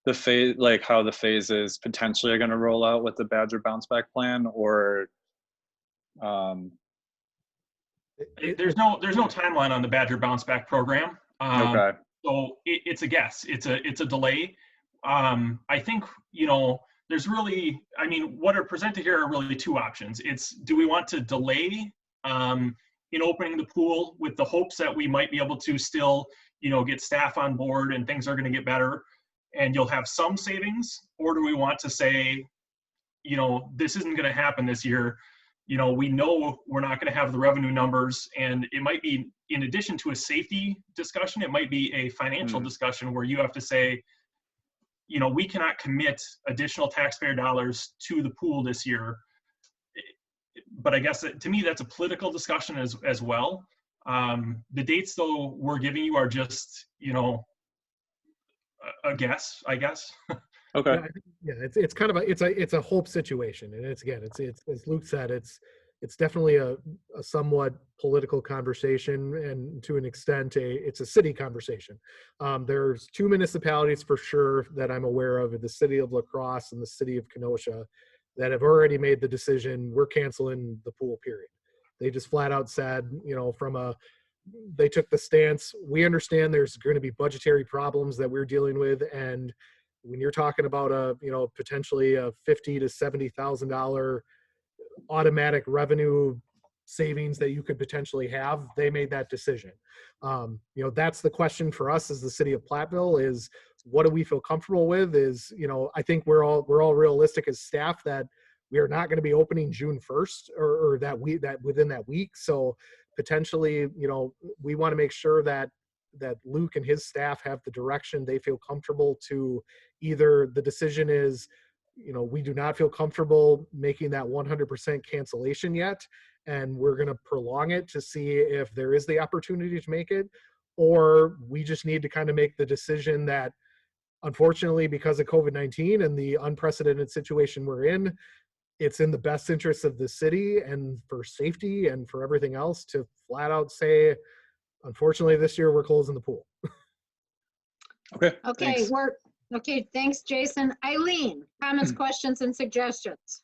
the phase, like how the phases potentially are going to roll out with the Badger bounce back plan, or? There's no timeline on the Badger bounce back program. Okay. So it's a guess. It's a delay. I think, there's really, what are presented here are really two options. It's, do we want to delay in opening the pool with the hopes that we might be able to still, get staff on board and things are going to get better and you'll have some savings? Or do we want to say, this isn't going to happen this year. We know we're not going to have the revenue numbers, and it might be, in addition to a safety discussion, it might be a financial discussion where you have to say, we cannot commit additional taxpayer dollars to the pool this year. But I guess to me, that's a political discussion as well. The dates, though, we're giving you are just, a guess, I guess. Okay. Yeah, it's kind of it's a hope situation, and it's as Luke said, it's definitely a somewhat political conversation, and to an extent it's a city conversation. There's two municipalities for sure that I'm aware of, the city of La Crosse and the city of Kenosha, that have already made the decision, we're canceling the pool, period. They just flat out said, they took the stance, we understand there's going to be budgetary problems that we're dealing with, and when you're talking about potentially a $50,000 to $70,000 automatic revenue savings that you could potentially have, they made that decision. That's the question for us as the city of Platteville is, what do we feel comfortable with? Is, I think we're all realistic as staff that we are not going to be opening June 1st or that within that week. So potentially, we want to make sure that Luke and his staff have the direction they feel comfortable to. Either the decision is, we do not feel comfortable making that 100% cancellation yet, and we're going to prolong it to see if there is the opportunity to make it, or we just need to kind of make the decision that, unfortunately, because of COVID-19 and the unprecedented situation we're in, it's in the best interest of the city and for safety and for everything else to flat out say, unfortunately, this year we're closing the pool. Okay. Okay, Thanks. okay, thanks, Jason. Eileen, comments, questions, and suggestions?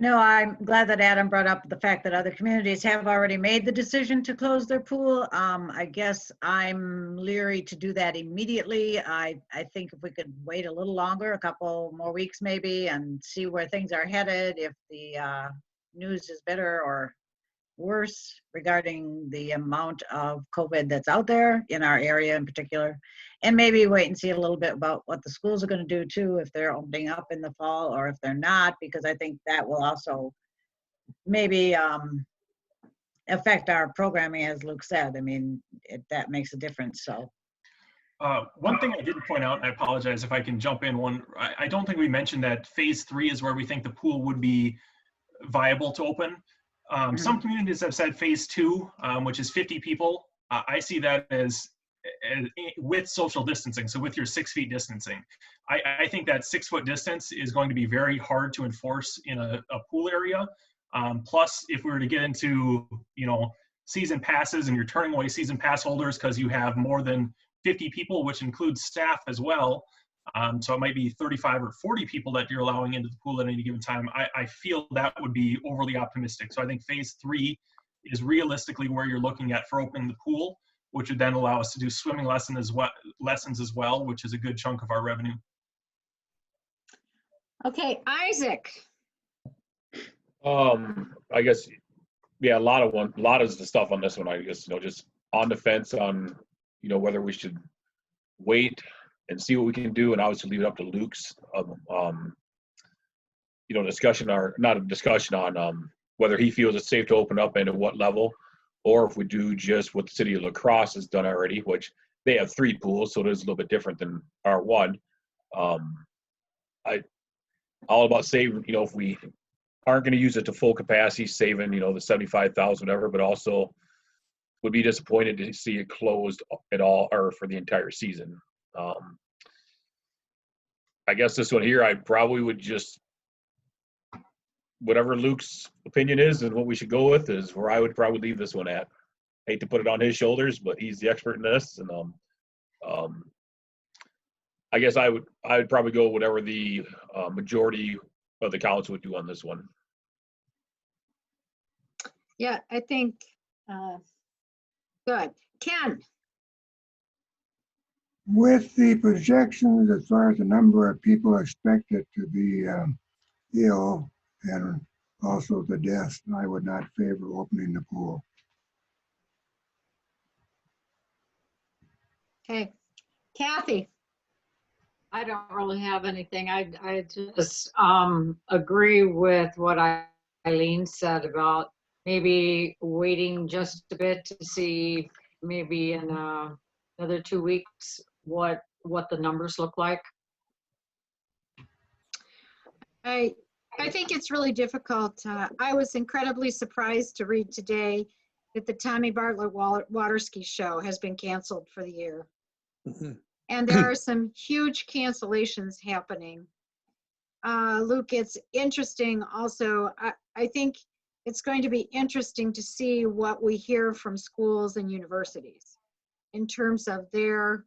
No, I'm glad that Adam brought up the fact that other communities have already made the decision to close their pool. I guess I'm leery to do that immediately. I think if we could wait a little longer, a couple more weeks maybe, and see where things are headed, if the news is better or worse regarding the amount of COVID that's out there in our area in particular, and maybe wait and see a little bit about what the schools are going to do too, if they're opening up in the fall or if they're not, because I think that will also maybe affect our programming, as Luke said. I mean, that makes a difference. So one thing I didn't point out, and I apologize if I can jump in one, I don't think we mentioned that phase 3 is where we think the pool would be viable to open. Some communities have said phase 2, which is 50 people. I see that as with social distancing, so with your 6 feet distancing. I think that 6 foot distance is going to be very hard to enforce in a pool area. Plus, if we were to get into, season passes and you're turning away season pass holders because you have more than 50 people, which includes staff as well. So it might be 35 or 40 people that you're allowing into the pool at any given time. I feel that would be overly optimistic. So I think phase 3 is realistically where you're looking at for opening the pool, which would then allow us to do swimming lessons as well, which is a good chunk of our revenue. Okay, Isaac. I guess, yeah, a lot of the stuff on this one, I guess, just on the fence on, whether we should wait and see what we can do, and obviously leave it up to Luke's, discussion, or not a discussion on whether he feels it's safe to open up and at what level, or if we do just what the city of La Crosse has done already, which they have 3 pools, so it is a little bit different than our one. All about saving, if we aren't going to use it to full capacity, saving, the 75,000, whatever, but also would be disappointed to see it closed at all or for the entire season. I guess this one here, I probably would just, whatever Luke's opinion is and what we should go with is where I would probably leave this one at. Hate to put it on his shoulders, but he's the expert in this, and I guess I would probably go whatever the majority of the council would do on this one. Yeah, I think good. Ken. With the projections as far as the number of people expected to be ill and also the deaths, I would not favor opening the pool. Okay, Kathy. I don't really have anything. I just agree with what Eileen said about maybe waiting just a bit to see maybe in another 2 weeks what the numbers look like. I think it's really difficult. I was incredibly surprised to read today that the Tommy Bartlett water ski show has been canceled for the year. And there are some huge cancellations happening. Luke, it's interesting also. I think it's going to be interesting to see what we hear from schools and universities in terms of their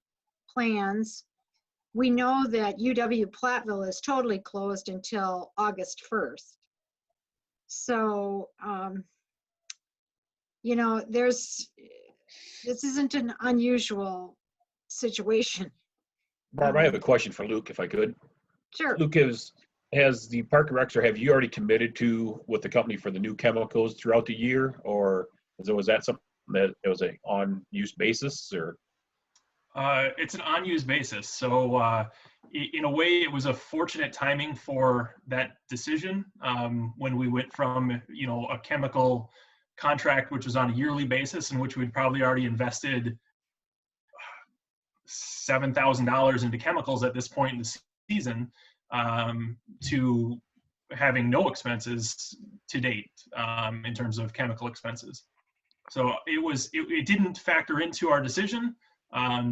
plans we know that UW Platteville is totally closed until August 1st. So, you know, this isn't an unusual situation. Barb, I have a question for Luke, if I could. Sure. Luke, has the park director, have you already committed to with the company for the new chemicals throughout the year, or was that something that it was a on-use basis, or? It's an on-use basis. So in a way, it was a fortunate timing for that decision when we went from, you know, a chemical contract, which was on a yearly basis, in which we'd probably already invested $7,000 into chemicals at this point in the season, to having no expenses to date in terms of chemical expenses. So it didn't factor into our decision,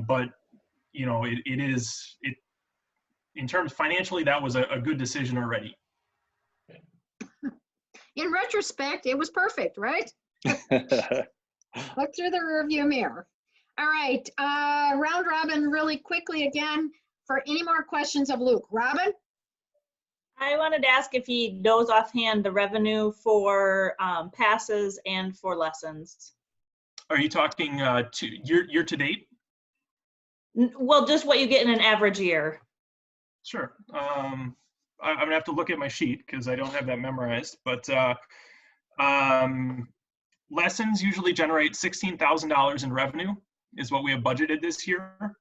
but you know, it in terms financially, that was a good decision already. In retrospect, it was perfect, right? Look through the rearview mirror. All right, round robin really quickly again for any more questions of Luke. Robin? I wanted to ask if he knows offhand the revenue for passes and for lessons. Are you talking to year to date? Well, just what you get in an average year. Sure. I'm gonna have to look at my sheet because I don't have that memorized. But lessons usually generate $16,000 in revenue, is what we have budgeted this year.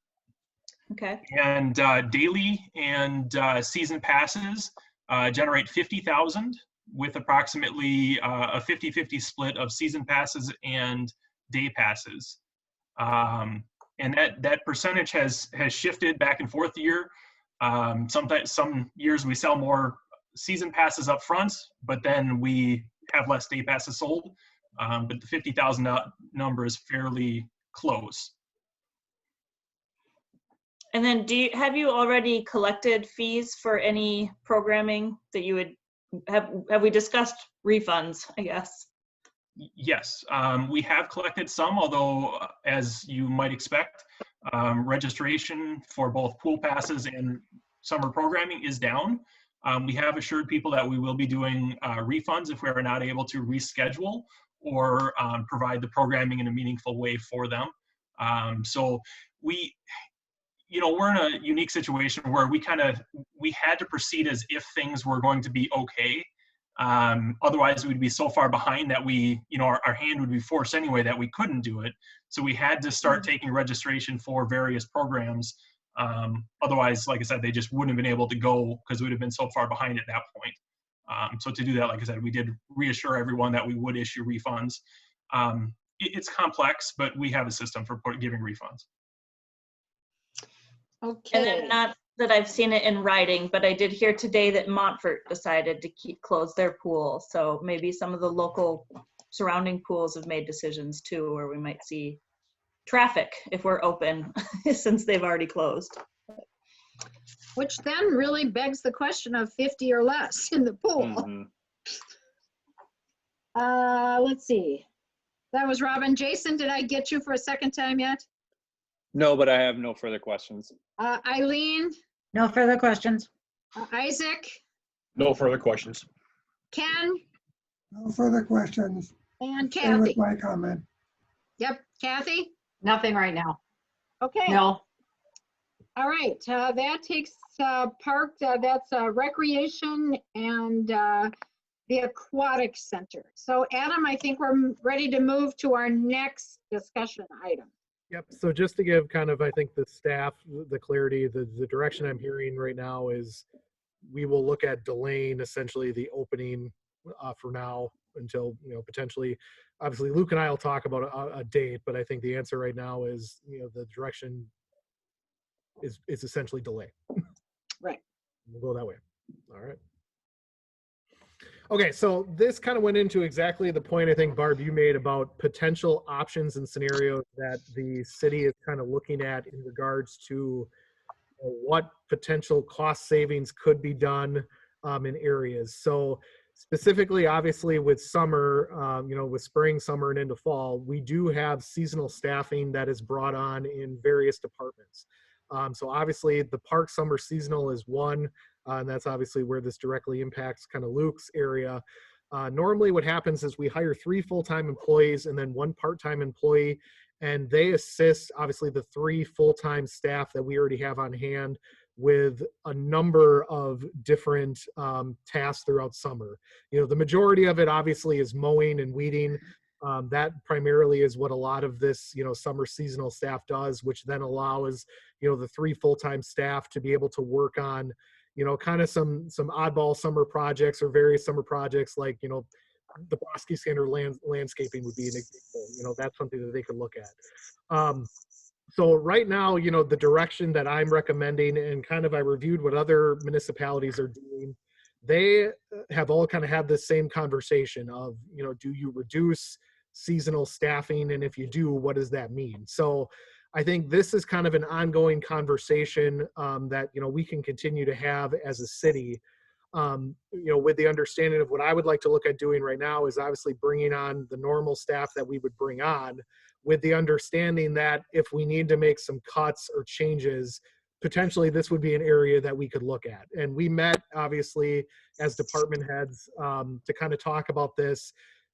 Okay. And daily and season passes generate $50,000, with approximately a 50-50 split of season passes and day passes. And that percentage has shifted back and forth year. Sometimes some years we sell more season passes up front, but then we have less day passes sold. But the 50,000 number is fairly close. And then have you already collected fees for any programming that you would have we discussed refunds, I guess? Yes, we have collected some, although as you might expect, registration for both pool passes and summer programming is down. We have assured people that we will be doing refunds if we are not able to reschedule or provide the programming in a meaningful way for them. So we're in a unique situation where we had to proceed as if things were going to be okay. Otherwise we'd be so far behind that our hand would be forced anyway that we couldn't do it. So we had to start taking registration for various programs. Otherwise, like I said, they just wouldn't have been able to go because we would have been so far behind at that point. So to do that, like I said, we did reassure everyone that we would issue refunds. It's complex, but we have a system for giving refunds. Okay. And then not that I've seen it in writing, but I did hear today that Montfort decided to close their pool. So maybe some of the local surrounding pools have made decisions too, where we might see traffic if we're open since they've already closed. Which then really begs the question of 50 or less in the pool. Mm-hmm. Let's see. That was Robin. Jason, did I get you for a second time yet? No, but I have no further questions. Eileen? No further questions. Isaac? No further questions. Ken? No further questions. And Stay Kathy? with my comment. Yep. Kathy? Nothing right now. Okay. No. All right. That takes park, that's recreation and the Aquatic Center. So Adam, I think we're ready to move to our next discussion item. Yep. So just to give kind of, I think, the staff the clarity, the direction I'm hearing right now is we will look at delaying essentially the opening for now until, potentially, obviously Luke and I will talk about a date, but I think the answer right now is, the direction is essentially delay. Right. We'll go that way. All right. Okay, so this kind of went into exactly the point I think, Barb, you made about potential options and scenarios that the city is kind of looking at in regards to what potential cost savings could be done in areas. So specifically, obviously, with summer, with spring, summer, and into fall, we do have seasonal staffing that is brought on in various departments. So obviously the park summer seasonal is one, and that's obviously where this directly impacts kind of Luke's area. Normally what happens is we hire 3 full-time employees and then 1 part-time employee, and they assist obviously the 3 full-time staff that we already have on hand with a number of different tasks throughout summer. You know, the majority of it obviously is mowing and weeding. That primarily is what a lot of this, you know, summer seasonal staff does, which then allows, you know, the 3 full-time staff to be able to work on, you know, kind of some oddball summer projects or various summer projects, like, you know, the Bosky Center landscaping would be an example. You know, that's something that they could look at. So right now, you know, the direction that I'm recommending, and kind of I reviewed what other municipalities are doing, they have all kind of had the same conversation of, you know, do you reduce seasonal staffing? And if you do, what does that mean? So I think this is kind of an ongoing conversation that, you know, we can continue to have as a city, you know, with the understanding of what I would like to look at doing right now is obviously bringing on the normal staff that we would bring on, with the understanding that if we need to make some cuts or changes, potentially this would be an area that we could look at. And we met obviously as department heads to kind of talk about this,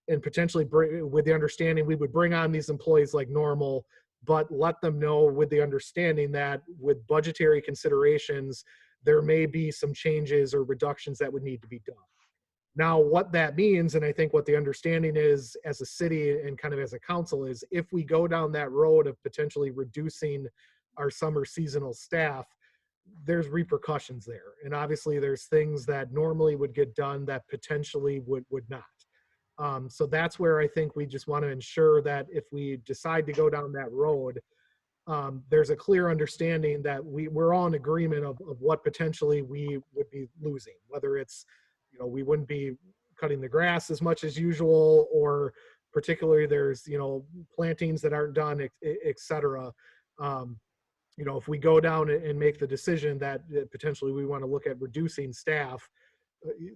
and potentially bring, with the understanding we would bring on these employees like normal, but let them know with the understanding that with budgetary considerations, there may be some changes or reductions that would need to be done. Now, what that means, and I think what the understanding is as a city and kind of as a council, is if we go down that road of potentially reducing our summer seasonal staff, there's repercussions there. And obviously there's things that normally would get done that potentially would not. So that's where I think we just want to ensure that if we decide to go down that road, there's a clear understanding that we're all in agreement of what potentially we would be losing, whether it's, you know, we wouldn't be cutting the grass as much as usual, or particularly there's, you know, plantings that aren't done, et cetera. You know, if we go down and make the decision that potentially we want to look at reducing staff,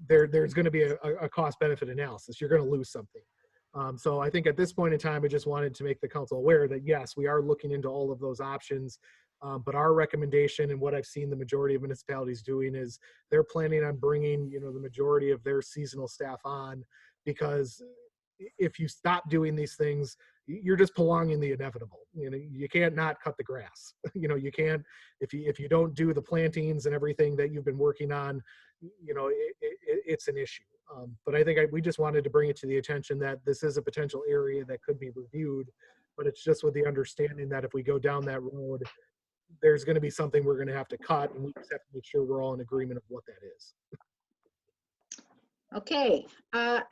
there's going to be a cost benefit analysis. You're going to lose something. So I think at this point in time, I just wanted to make the council aware that yes, we are looking into all of those options. But our recommendation, and what I've seen the majority of municipalities doing, is they're planning on bringing, you know, the majority of their seasonal staff on, because if you stop doing these things, you're just prolonging the inevitable. You know, you can't not cut the grass. You know, you can't, if you don't do the plantings and everything that you've been working on, you know, it's an issue. But I think we just wanted to bring it to the attention that this is a potential area that could be reviewed, but it's just with the understanding that if we go down that road, there's going to be something we're going to have to cut, and we just have to make sure we're all in agreement of what that is. Okay,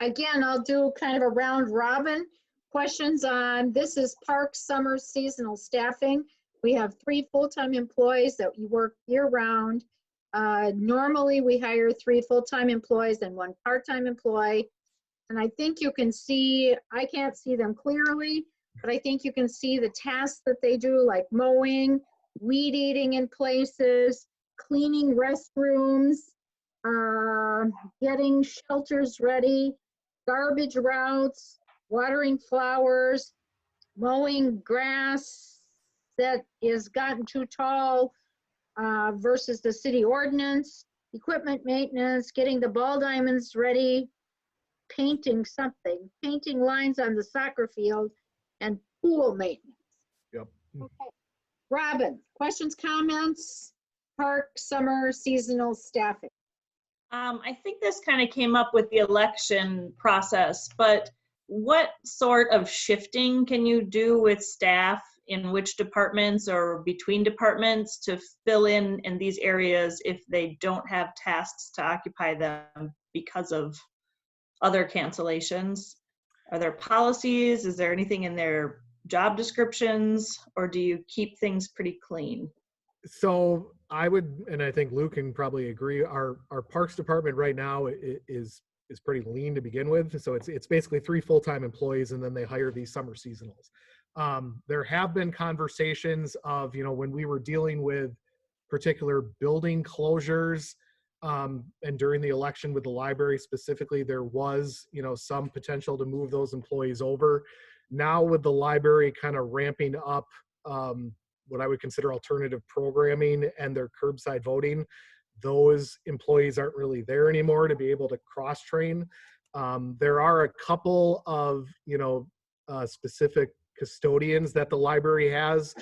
again, I'll do kind of a round robin. Questions on, this is park summer seasonal staffing. We have 3 full-time employees that work year-round. Normally we hire 3 full-time employees and 1 part-time employee. And I think you can see, I can't see them clearly, but I think you can see the tasks that they do, like mowing, weed eating in places, cleaning restrooms, getting shelters ready, garbage routes, watering flowers, mowing grass that is gotten too tall versus the city ordinance, equipment maintenance, getting the ball diamonds ready, painting something, painting lines on the soccer field, and pool maintenance. Yep. Okay. Robin, questions, comments, park summer seasonal staffing? I think this kind of came up with the election process, but what sort of shifting can you do with staff in which departments or between departments to fill in these areas if they don't have tasks to occupy them because of other cancellations? Are there policies? Is there anything in their job descriptions, or do you keep things pretty clean? So I would, and I think Luke can probably agree, our parks department right now is pretty lean to begin with. So it's basically 3 full-time employees, and then they hire these summer seasonals. There have been conversations of, you know, when we were dealing with particular building closures, and during the election with the library specifically, there was, you know, some potential to move those employees over. Now with the library kind of ramping up, what I would consider alternative programming and their curbside voting, those employees aren't really there anymore to be able to cross train. There are a couple of, specific custodians that the library has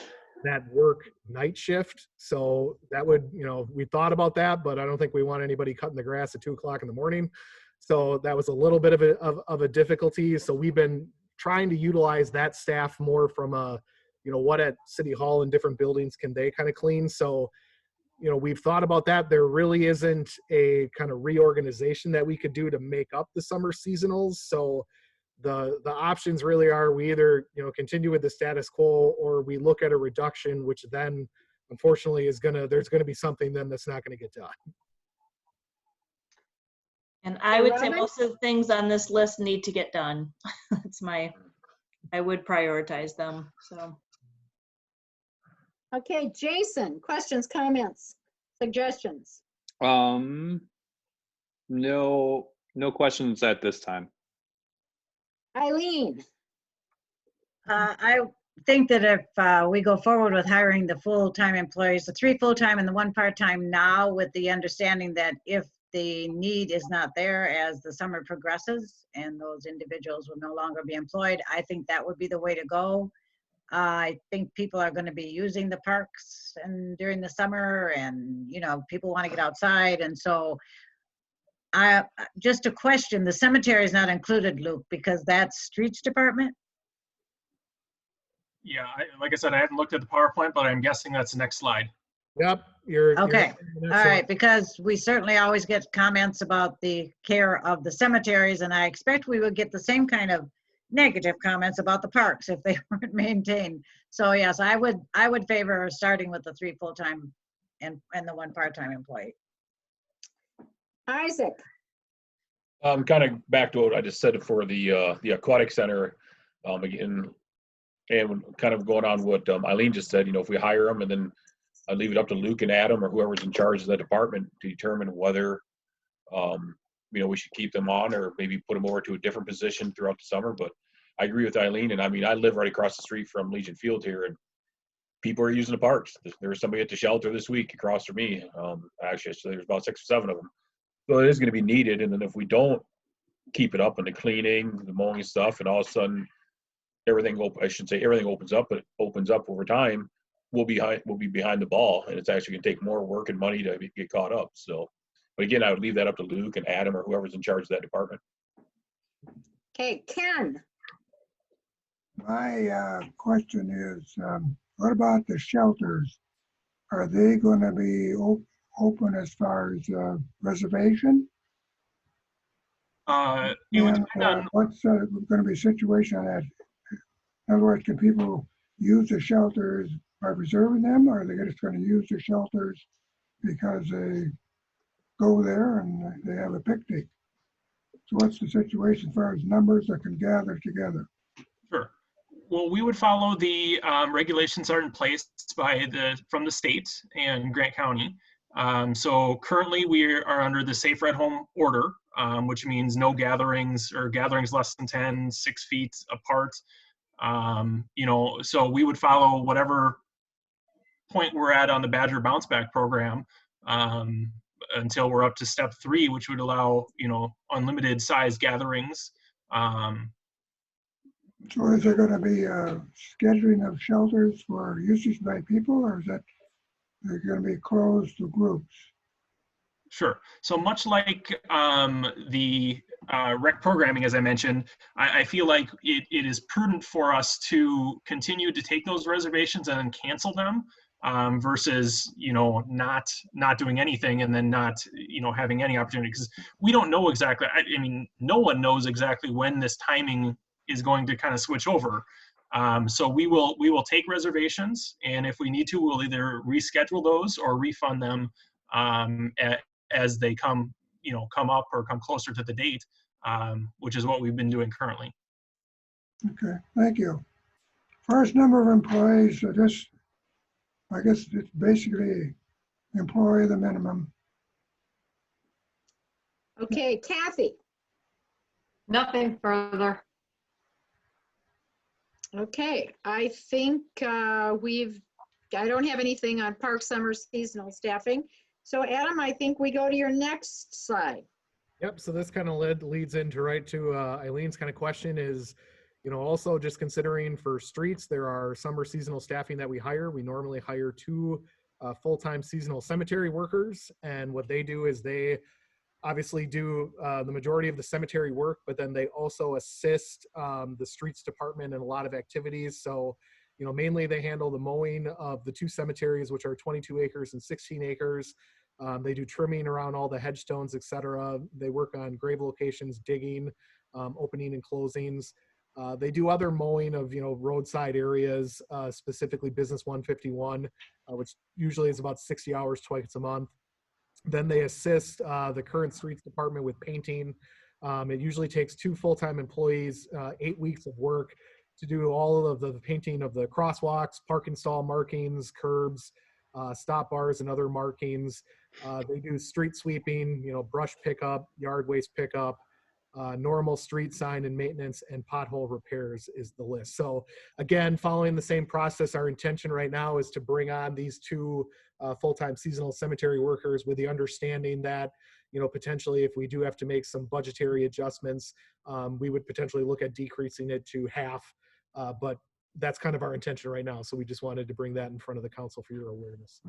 that work night shift. So that would, we thought about that, but I don't think we want anybody cutting the grass at 2 o'clock in the morning. So that was a little bit of a difficulty. So we've been trying to utilize that staff more from a, what at City Hall and different buildings can they kind of clean. So, we've thought about that. There really isn't a kind of reorganization that we could do to make up the summer seasonals. So the options really are we either, continue with the status quo, or we look at a reduction, which then unfortunately there's going to be something then that's not going to get done. And I would say most of the things on this list need to get done. I would prioritize them, so. Okay, Jason, questions, comments, suggestions? No questions at this time. Eileen? I think that if we go forward with hiring the full-time employees, the 3 full-time and the 1 part-time now, with the understanding that if the need is not there as the summer progresses and those individuals will no longer be employed, I think that would be the way to go. I think people are going to be using the parks and during the summer, and people want to get outside, and so just a question, the cemetery is not included, Luke, because that's streets department? Yeah, like I said, I haven't looked at the PowerPoint, but I'm guessing that's the next slide. Yep. Okay. All right, because we certainly always get comments about the care of the cemeteries, and I expect we would get the same kind of negative comments about the parks if they weren't maintained. So yes, I would favor starting with the 3 full-time and the 1 part-time employee. Isaac? Kind of back to what I just said for the Aquatic Center, again, and kind of going on what Eileen just said, if we hire them, and then I leave it up to Luke and Adam or whoever's in charge of that department to determine whether, we should keep them on or maybe put them over to a different position throughout the summer. But I agree with Eileen, and I live right across the street from Legion Field here, and people are using the parks. There was somebody at the shelter this week across from me. Actually, so there's about 6 or 7 of them. So it is going to be needed. And then if we don't keep it up in the cleaning, the mowing stuff, and all of a sudden everything opens up, but it opens up over time, we'll be behind the ball, and it's actually going to take more work and money to get caught up. So, but again, I would leave that up to Luke and Adam or whoever's in charge of that department. Okay, Ken? My question is, what about the shelters? Are they going to be open as far as reservation? It would depend on what's going to be a situation on that? In other words, can people use the shelters by reserving them, or are they just going to use the shelters because they go there and they have a picnic? So what's the situation as far as numbers that can gather together? Sure. Well, we would follow the regulations that are in place from the state and Grant County. So currently we are under the Safer at Home order, which means no gatherings or gatherings less than 10, 6 feet apart. So we would follow whatever point we're at on the Badger Bounce Back program until we're up to step 3, which would allow, unlimited size gatherings. So is there going to be scheduling of shelters for usage by people, or is that they're going to be closed to groups? Sure. So much like the rec programming, as I mentioned, I feel like it is prudent for us to continue to take those reservations and then cancel them versus, not doing anything and then not, having any opportunity, because we don't know exactly. No one knows exactly when this timing is going to kind of switch over. So we will take reservations, and if we need to, we'll either reschedule those or refund them as they come up or come closer to the date, which is what we've been doing currently. Okay, thank you. First number of employees, I guess it's basically employee the minimum. Okay, Kathy? Nothing further. Okay, I think we've I don't have anything on park summer seasonal staffing. So Adam, I think we go to your next slide. Yep, so this kind of leads into right to Eileen's kind of question is, also just considering for streets, there are summer seasonal staffing that we hire. We normally hire 2 full-time seasonal cemetery workers, and what they do is they obviously do the majority of the cemetery work, but then they also assist the streets department in a lot of activities. So, mainly they handle the mowing of the 2 cemeteries, which are 22 acres and 16 acres. They do trimming around all the headstones, etc. They work on grave locations, digging, opening and closings. They do other mowing of, roadside areas, specifically Business 151, which usually is about 60 hours twice a month. Then they assist the current streets department with painting. It usually takes 2 full-time employees, 8 weeks of work to do all of the painting of the crosswalks, parking stall markings, curbs, stop bars, and other markings. They do street sweeping, brush pickup, yard waste pickup, normal street sign and maintenance, and pothole repairs is the list. So again, following the same process, our intention right now is to bring on these 2 full-time seasonal cemetery workers with the understanding that, potentially if we do have to make some budgetary adjustments, we would potentially look at decreasing it to half. But that's kind of our intention right now. So we just wanted to bring that in front of the council for your awareness.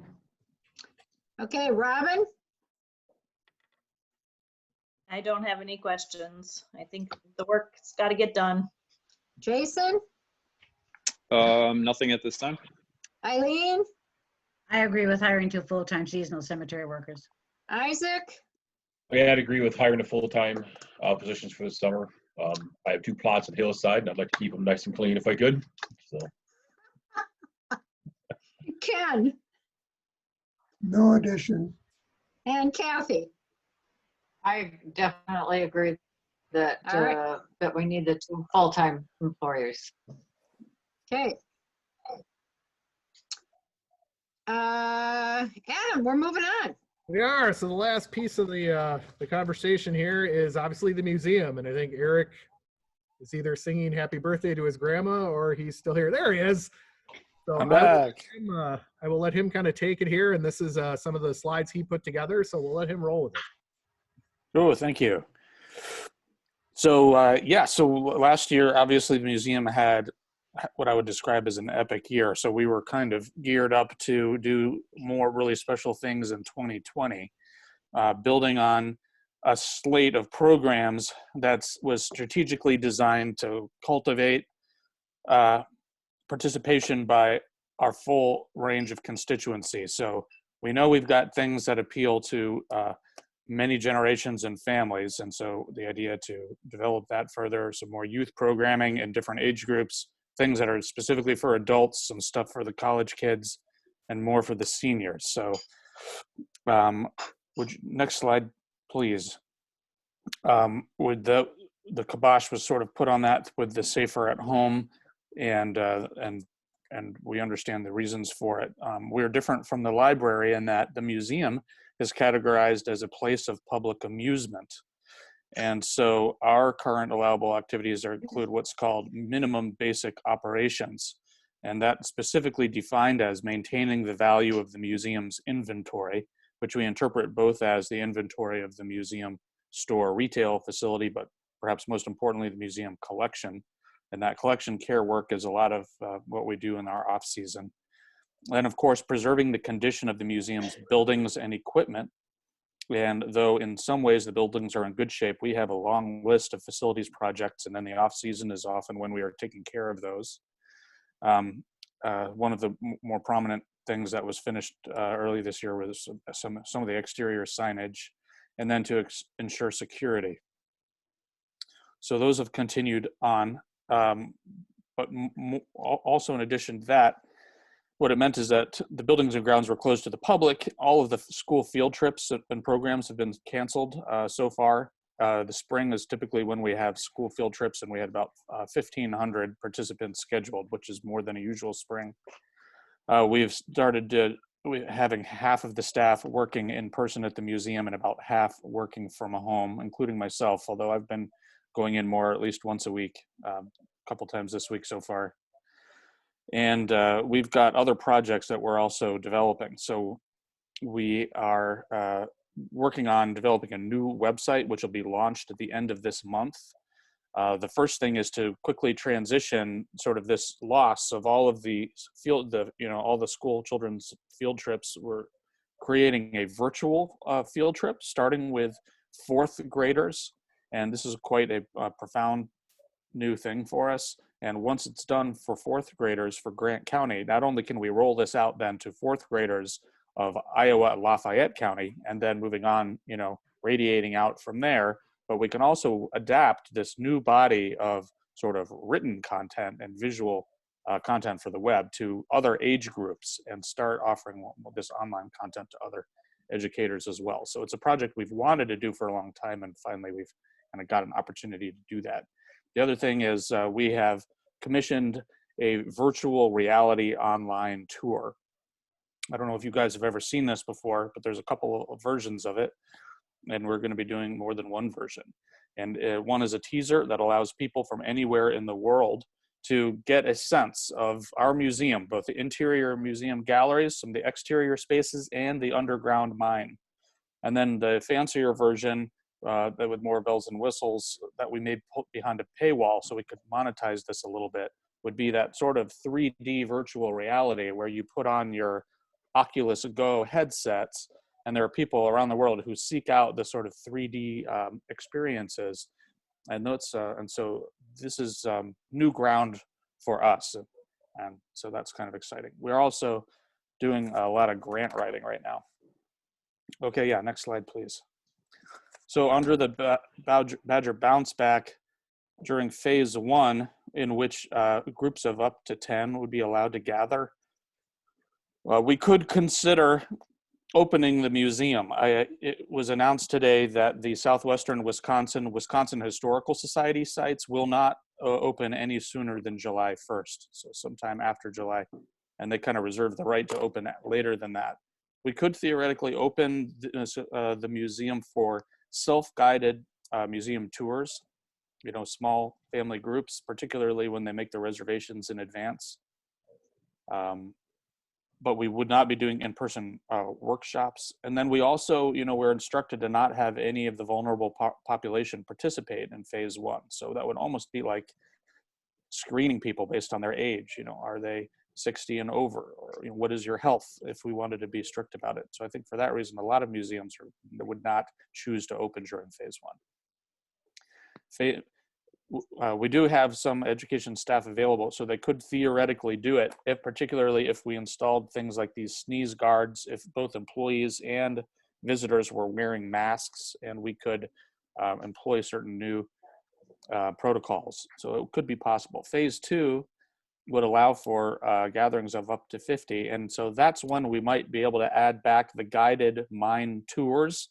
Okay, Robin? I don't have any questions. I think the work's got to get done. Jason? Nothing at this time. Eileen? I agree with hiring 2 full-time seasonal cemetery workers. Isaac? I'd agree with hiring a full-time positions for the summer. I have 2 plots in Hillside, and I'd like to keep them nice and clean if I could. So. Ken? No addition. And Kathy? I definitely agree that, All right. that we need the 2 full-time employers. Okay. Adam, we're moving on. We are. So the last piece of the conversation here is obviously the museum, and I think Eric is either singing "Happy Birthday" to his grandma or he's still here. There he is. So I'm back. I will let him kind of take it here, and this is some of the slides he put together. So we'll let him roll with it. Oh, thank you. So so last year, obviously, the museum had what I would describe as an epic year. So we were kind of geared up to do more really special things in 2020, building on a slate of programs that was strategically designed to cultivate participation by our full range of constituencies. So we know we've got things that appeal to many generations and families. And so the idea to develop that further, some more youth programming in different age groups, things that are specifically for adults, some stuff for the college kids, and more for the seniors. So next slide, please. With the kibosh was sort of put on that with the safer at home, and we understand the reasons for it. We're different from the library in that the museum is categorized as a place of public amusement. And so our current allowable activities include what's called minimum basic operations. And that specifically defined as maintaining the value of the museum's inventory, which we interpret both as the inventory of the museum store retail facility, but perhaps most importantly, the museum collection. And that collection care work is a lot of what we do in our off season. And of course, preserving the condition of the museum's buildings and equipment. And though in some ways the buildings are in good shape, we have a long list of facilities projects, and then the off season is often when we are taking care of those. One of the more prominent things that was finished early this year was some of the exterior signage, and then to ensure security. So those have continued on, but also in addition to that, what it meant is that the buildings and grounds were closed to the public. All of the school field trips and programs have been canceled so far. The spring is typically when we have school field trips, and we had about 1,500 participants scheduled, which is more than a usual spring. We've started having half of the staff working in person at the museum and about half working from home, including myself, although I've been going in more at least once a week, a couple times this week so far. And we've got other projects that we're also developing. So we are working on developing a new website, which will be launched at the end of this month. The first thing is to quickly transition sort of this loss of all of the all the school children's field trips. We're creating a virtual field trip, starting with fourth graders. And this is quite a profound new thing for us. And once it's done for fourth graders for Grant County, not only can we roll this out then to fourth graders of Iowa and Lafayette County, and then moving on, radiating out from there, but we can also adapt this new body of sort of written content and visual content for the web to other age groups and start offering this online content to other educators as well. So it's a project we've wanted to do for a long time, and finally we've kind of got an opportunity to do that. The other thing is we have commissioned a virtual reality online tour. I don't know if you guys have ever seen this before, but there's a couple of versions of it, and we're going to be doing more than one version. And one is a teaser that allows people from anywhere in the world to get a sense of our museum, both the interior museum galleries, some of the exterior spaces, and the underground mine. And then the fancier version that with more bells and whistles that we may put behind a paywall so we could monetize this a little bit would be that sort of 3D virtual reality where you put on your Oculus Go headsets, and there are people around the world who seek out the sort of 3D experiences. And so this is new ground for us. And so that's kind of exciting. We're also doing a lot of grant writing right now. Okay, yeah, next slide, please. So under the Badger Bounce Back during phase 1, in which groups of up to 10 would be allowed to gather, we could consider opening the museum. It was announced today that the Southwestern Wisconsin Historical Society sites will not open any sooner than July 1st, so sometime after July, and they kind of reserve the right to open later than that. We could theoretically open the museum for self-guided museum tours, small family groups, particularly when they make the reservations in advance. But we would not be doing in-person workshops. And then we also, we're instructed to not have any of the vulnerable population participate in phase 1. So that would almost be like screening people based on their age. Are they 60 and over? Or what is your health, if we wanted to be strict about it? So I think for that reason, a lot of museums would not choose to open during phase 1. We do have some education staff available, so they could theoretically do it, particularly if we installed things like these sneeze guards, if both employees and visitors were wearing masks, and we could employ certain new protocols. So it could be possible. Phase 2 would allow for gatherings of up to 50, and so that's when we might be able to add back the guided mine tours.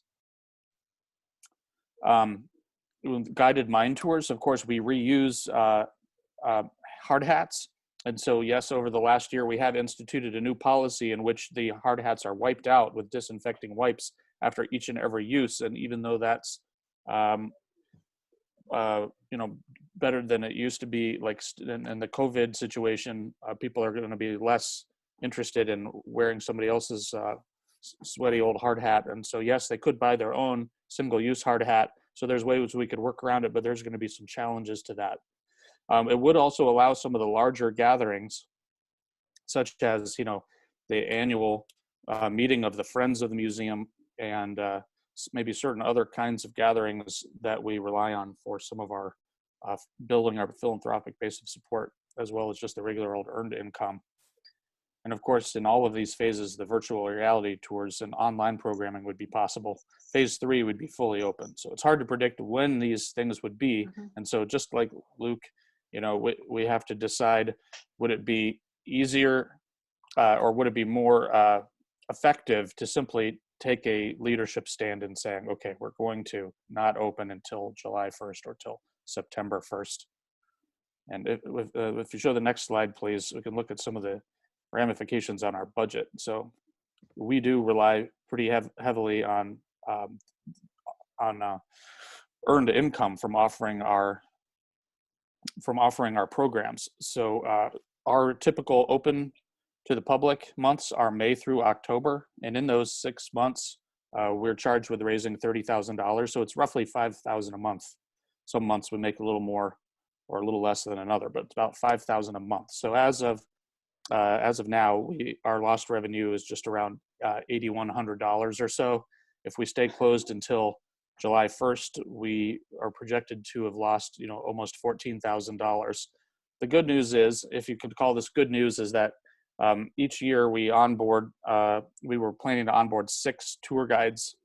Guided mine tours, of course, we reuse hard hats. And so, yes, over the last year, we have instituted a new policy in which the hard hats are wiped out with disinfecting wipes after each and every use. And even though that's, better than it used to be, like in the COVID situation, people are going to be less interested in wearing somebody else's sweaty old hard hat. And so, yes, they could buy their own single-use hard hat. So there's ways we could work around it, but there's going to be some challenges to that. It would also allow some of the larger gatherings, such as, the annual meeting of the Friends of the Museum and maybe certain other kinds of gatherings that we rely on for some of our building our philanthropic base of support, as well as just the regular old earned income. And of course, in all of these phases, the virtual reality tours and online programming would be possible. Phase 3 would be fully open. So it's hard to predict when these things would be. Mm-hmm. And so just like Luke, we have to decide, would it be easier or would it be more effective to simply take a leadership stand in saying, okay, we're going to not open until July 1st or till September 1st. And if you show the next slide, please, we can look at some of the ramifications on our budget. So we do rely pretty heavily on earned income from offering our programs. So our typical open to the public months are May through October. And in those 6 months, we're charged with raising $30,000. So it's roughly $5,000 a month. Some months we make a little more or a little less than another, but it's about $5,000 a month. So as of now, our lost revenue is just around $8,100 or so. If we stay closed until July 1st, we are projected to have lost, almost $14,000. The good news is, if you could call this good news, is that each year we were planning to onboard 6 tour guides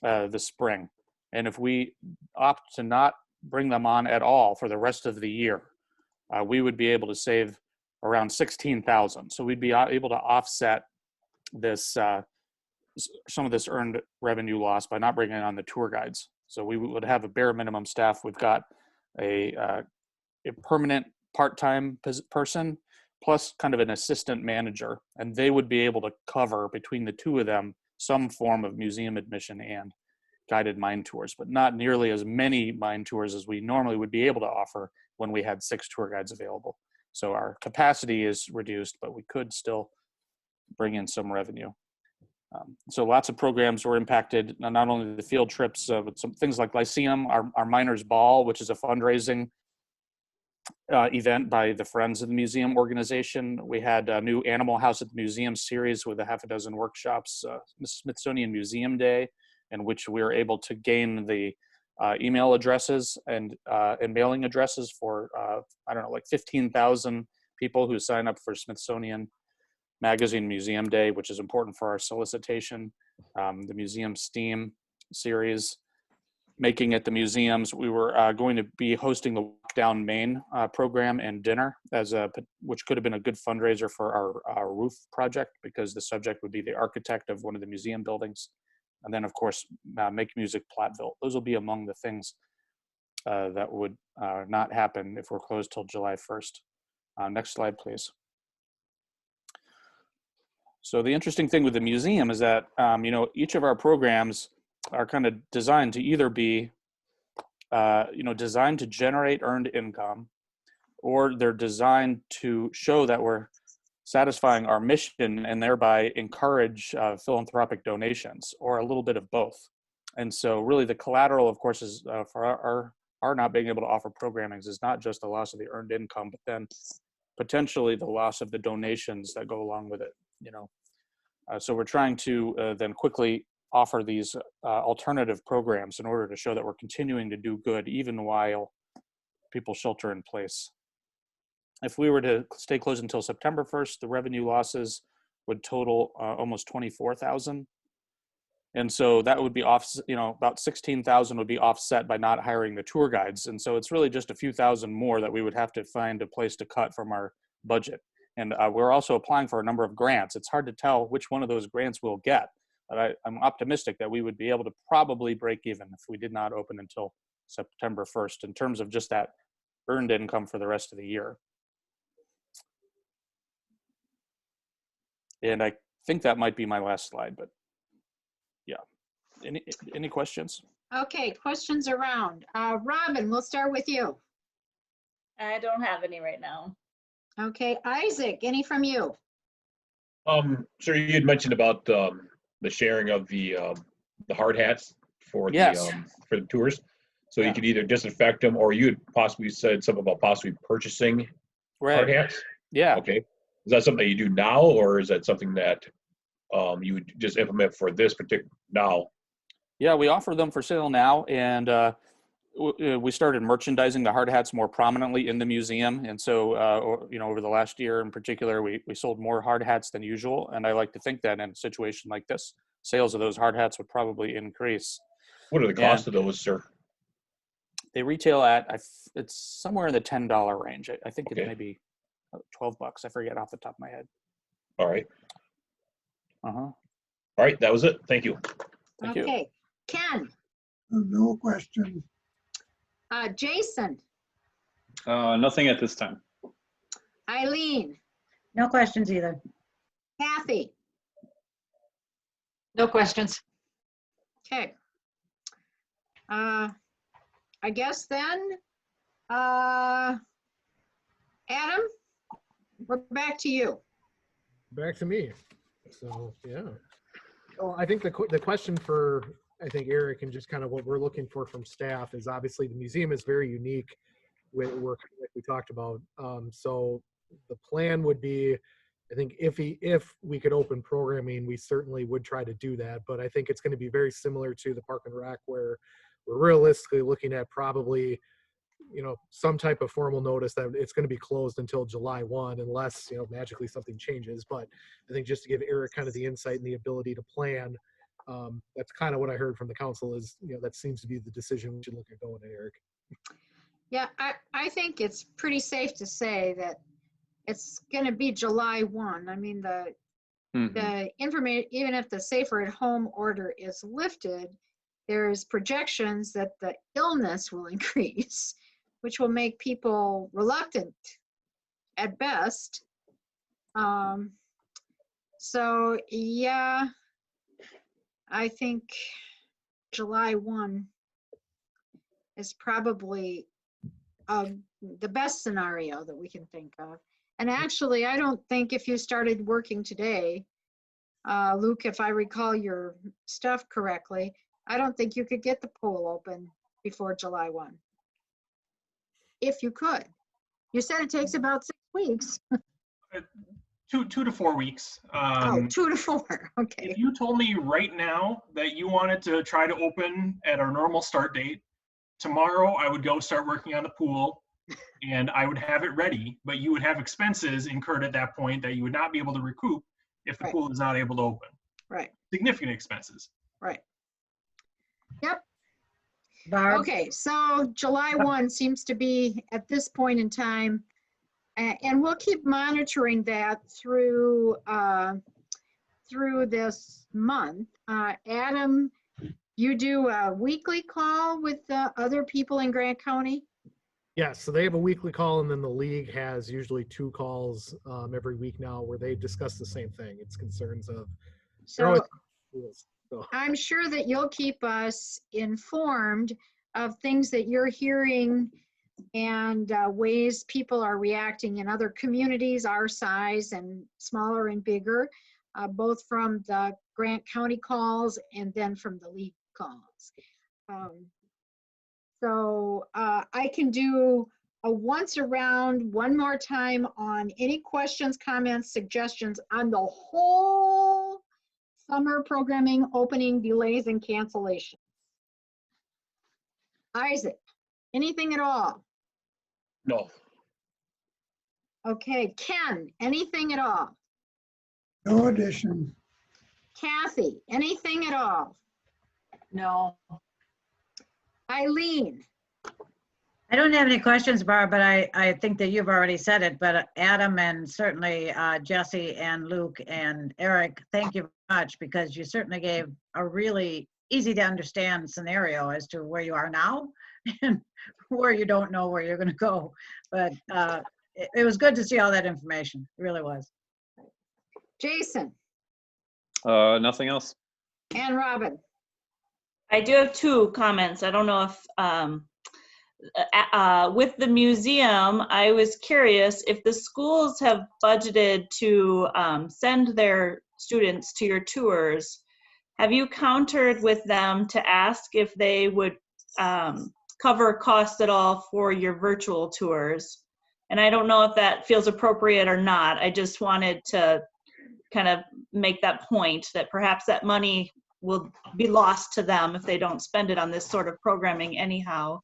this spring. And if we opt to not bring them on at all for the rest of the year, we would be able to save around $16,000. So we'd be able to offset this some of this earned revenue loss by not bringing on the tour guides. So we would have a bare minimum staff. We've got a permanent part-time person plus kind of an assistant manager, and they would be able to cover between the two of them some form of museum admission and guided mine tours, but not nearly as many mine tours as we normally would be able to offer when we had 6 tour guides available. So our capacity is reduced, but we could still bring in some revenue. So lots of programs were impacted, not only the field trips, but some things like Lyceum, our Miners Ball, which is a fundraising event by the Friends of the Museum organization. We had a new Animal House at the Museum series with a half a dozen workshops, Smithsonian Museum Day, in which we were able to gain the email addresses and mailing addresses for, 15,000 people who sign up for Smithsonian Magazine Museum Day, which is important for our solicitation. The Museum STEAM series, Making at the Museums. We were going to be hosting the Walk Down Main program and dinner, which could have been a good fundraiser for our roof project, because the subject would be the architect of one of the museum buildings. And then, of course, Make Music Platteville. Those will be among the things that would not happen if we're closed till July 1st. Next slide, please. So the interesting thing with the museum is that, each of our programs are kind of designed to either be, designed to generate earned income, or they're designed to show that we're satisfying our mission and thereby encourage philanthropic donations, or a little bit of both. And so really the collateral, of course, is for our not being able to offer programmings is not just the loss of the earned income, but then potentially the loss of the donations that go along with it. So we're trying to then quickly offer these alternative programs in order to show that we're continuing to do good even while people shelter in place. If we were to stay closed until September 1st, the revenue losses would total almost 24,000. And so that would be about 16,000 would be offset by not hiring the tour guides. And so it's really just a few thousand more that we would have to find a place to cut from our budget. And we're also applying for a number of grants. It's hard to tell which one of those grants we'll get, but I'm optimistic that we would be able to probably break even if we did not open until September 1st in terms of just that earned income for the rest of the year. And I think that might be my last slide, but yeah. Any questions? Okay, questions around. Robin, we'll start with you. I don't have any right now. Okay, Isaac, any from you? Sir, you had mentioned about the sharing of the hard hats for the tours. So you could either disinfect them, or you had possibly said something about possibly purchasing hard hats. Yeah. Okay. Is that something that you do now, or is that something that you would just implement for this particular now? Yeah, we offer them for sale now, and we started merchandising the hard hats more prominently in the museum. And so, over the last year in particular, we sold more hard hats than usual. And I like to think that in a situation like this, sales of those hard hats would probably increase. What are the costs of those, sir? They retail at, it's somewhere in the $10 range. I think it may be $12. I forget off the top of my head. All right. All right, that was it. Thank you. Thank you. Okay, Ken. No questions. Jason. Nothing at this time. Eileen. No questions either. Kathy. No questions. Okay. I guess then, Adam, we're back to you. Back to me. So, yeah. Well, I think the question for, I think, Eric, and just kind of what we're looking for from staff is obviously the museum is very unique with work like we talked about. So the plan would be, I think if we could open programming, we certainly would try to do that. But I think it's going to be very similar to the Park and Rec, where we're realistically looking at probably, some type of formal notice that it's going to be closed until July 1, unless, magically something changes. But I think just to give Eric kind of the insight and the ability to plan, that's kind of what I heard from the council is, that seems to be the decision we should look at going at, Eric. Yeah, I think it's pretty safe to say that it's going to be July 1. I mean, the information, even if the safer at home order is lifted, there's projections that the illness will increase, which will make people reluctant at best. So yeah, I think July 1 is probably the best scenario that we can think of. And actually, I don't think if you started working today, Luke, if I recall your stuff correctly, I don't think you could get the pool open before July 1. If you could. You said it takes about 6 weeks. 2 to 4 weeks. 2 to 4, okay. If you told me right now that you wanted to try to open at our normal start date, tomorrow I would go start working on the pool and I would have it ready, but you would have expenses incurred at that point that you would not be able to recoup if the pool is not able to open. Right. Significant expenses. Right. Yep. Barb? Okay, so July 1 seems to be at this point in time, and we'll keep monitoring that through this month. Adam, you do a weekly call with other people in Grant County? Yes, so they have a weekly call, and then the league has usually 2 calls every week now where they discuss the same thing. It's concerns of. So I'm sure that you'll keep us informed of things that you're hearing and ways people are reacting in other communities our size and smaller and bigger, both from the Grant County calls and then from the league calls. So I can do a once around one more time on any questions, comments, suggestions on the whole summer programming, opening, delays, and cancellations. Isaac, anything at all? No. Okay, Ken, anything at all? No addition. Kathy, anything at all? No. Eileen? I don't have any questions, Barb, but I think that you've already said it, but Adam and certainly Jesse and Luke and Eric, thank you very much, because you certainly gave a really easy to understand scenario as to where you are now and where you don't know where you're going to go. But it was good to see all that information. It really was. Jason? Nothing else. And Robin? I do have 2 comments. I don't know if with the museum, I was curious if the schools have budgeted to send their students to your tours. Have you countered with them to ask if they would cover costs at all for your virtual tours? And I don't know if that feels appropriate or not. I just wanted to kind of make that point that perhaps that money will be lost to them if they don't spend it on this sort of programming anyhow.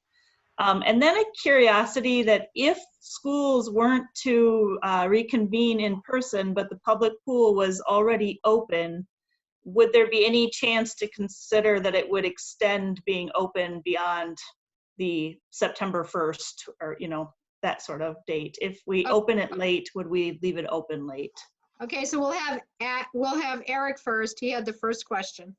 And then a curiosity that if schools weren't to reconvene in person, but the public pool was already open, would there be any chance to consider that it would extend being open beyond the September 1st or, that sort of date? If we open it late, would we leave it open late? Okay, so we'll have Eric first. He had the first question.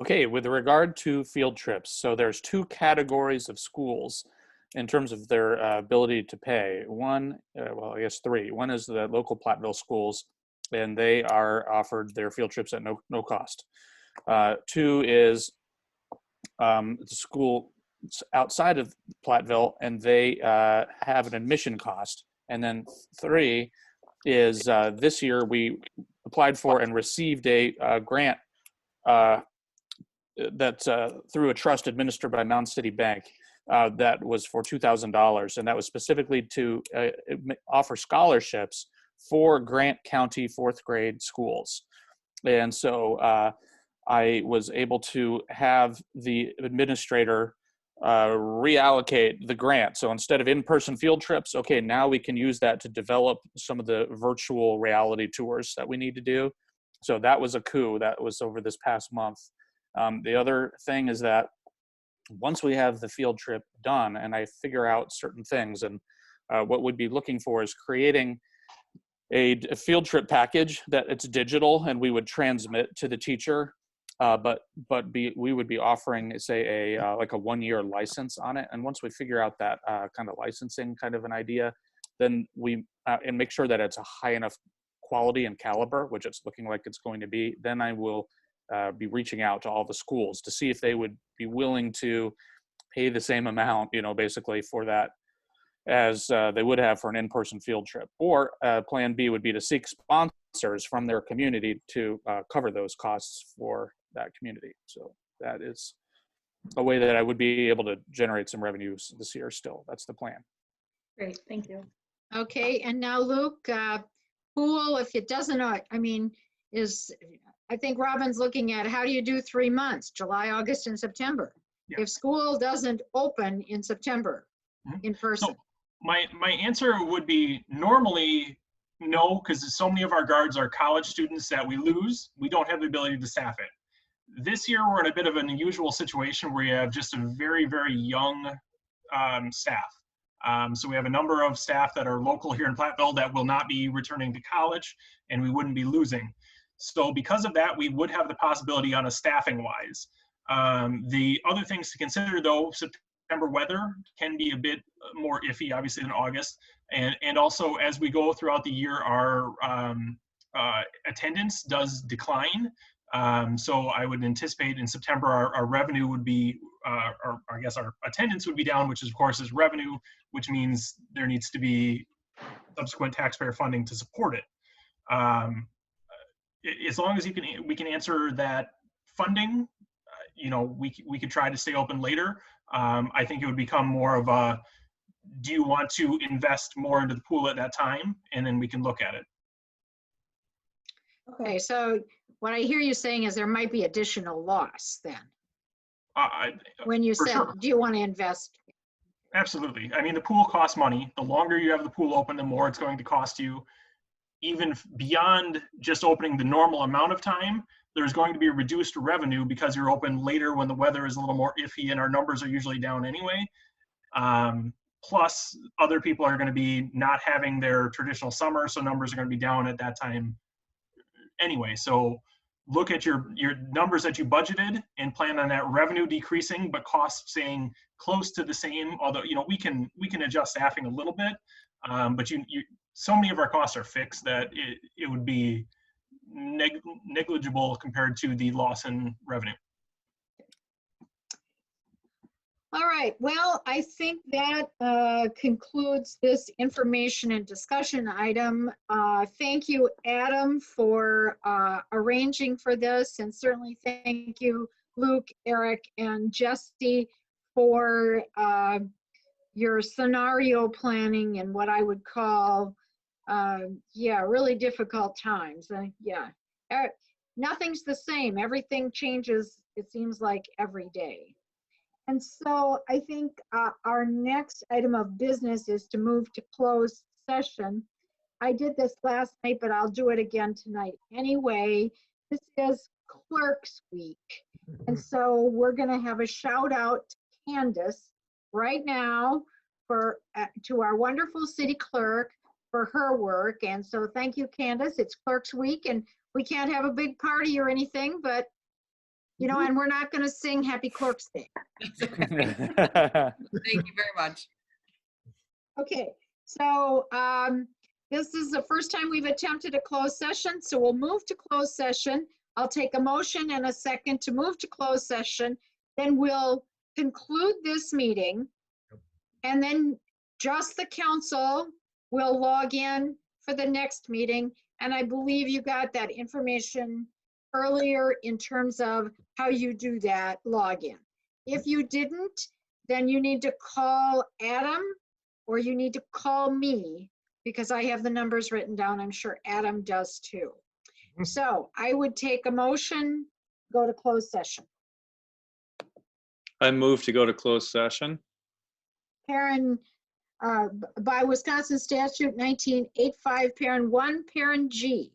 Okay, with regard to field trips, so there's 2 categories of schools in terms of their ability to pay. One, well, I guess 3. One is the local Platteville schools, and they are offered their field trips at no cost. 2 is the school outside of Platteville, and they have an admission cost, And then 3 is this year we applied for and received a grant that's through a trust administered by Mountain City Bank that was for $2,000, and that was specifically to offer scholarships for Grant County 4th grade schools. And so I was able to have the administrator reallocate the grant. So instead of in-person field trips, okay, now we can use that to develop some of the virtual reality tours that we need to do. So that was a coup. That was over this past month. The other thing is that once we have the field trip done and I figure out certain things, and what we'd be looking for is creating a field trip package that it's digital and we would transmit to the teacher, but we would be offering, say, like a 1-year license on it. And once we figure out that kind of licensing kind of an idea, then we and make sure that it's a high enough quality and caliber, which it's looking like it's going to be, then I will be reaching out to all the schools to see if they would be willing to pay the same amount, basically for that as they would have for an in-person field trip. Or plan B would be to seek sponsors from their community to cover those costs for that community. So that is a way that I would be able to generate some revenues this year still. That's the plan. Great, thank you. Okay, and now Luke, pool, if it doesn't, I think Robin's looking at, how do you do 3 months, July, August, and September? Yeah. If school doesn't open in September in person. So my answer would be normally no, because so many of our guards are college students that we lose. We don't have the ability to staff it. This year, we're in a bit of an unusual situation where you have just a very, very young staff. So we have a number of staff that are local here in Platteville that will not be returning to college, and we wouldn't be losing. So because of that, we would have the possibility on a staffing wise. The other things to consider, though, September weather can be a bit more iffy, obviously, than August. And also, as we go throughout the year, our attendance does decline. So I would anticipate in September our revenue would be, or I guess our attendance would be down, which of course is revenue, which means there needs to be subsequent taxpayer funding to support it. As long as we can answer that funding, we could try to stay open later. I think it would become more of a, do you want to invest more into the pool at that time? And then we can look at it. Okay, so what I hear you saying is there might be additional loss then. When you said, sure. Do you want to invest? Absolutely. I mean, the pool costs money. The longer you have the pool open, the more it's going to cost you. Even beyond just opening the normal amount of time, there's going to be reduced revenue because you're open later when the weather is a little more iffy and our numbers are usually down anyway. Plus, other people are going to be not having their traditional summer, so numbers are going to be down at that time anyway. So look at your numbers that you budgeted and plan on that revenue decreasing, but costs staying close to the same. Although we can adjust staffing a little bit, but so many of our costs are fixed that it would be negligible compared to the loss in revenue. All right, well, I think that concludes this information and discussion item. Thank you, Adam, for arranging for this, and certainly thank you, Luke, Eric, and Jesse for your scenario planning and what I would call, really difficult times. Nothing's the same. Everything changes, it seems like, every day. And so I think our next item of business is to move to closed session. I did this last night, but I'll do it again tonight. Anyway, this is Clerks Week. And so we're gonna have a shout out to Candace right now to our wonderful city clerk for her work. And so thank you, Candace. It's Clerks Week and we can't have a big party or anything, but and we're not going to sing Happy Clerks Day. Thank you very much. Okay, so this is the first time we've attempted a closed session, so we'll move to closed session. I'll take a motion and a second to move to closed session. Then we'll conclude this meeting, and then just the council will log in for the next meeting. And I believe you got that information earlier in terms of how you do that login. If you didn't, then you need to call Adam or you need to call me because I have the numbers written down. I'm sure Adam does too. So I would take a motion, go to closed session. I move to go to closed session. Parent, by Wisconsin statute 1985, parent 1, parent G.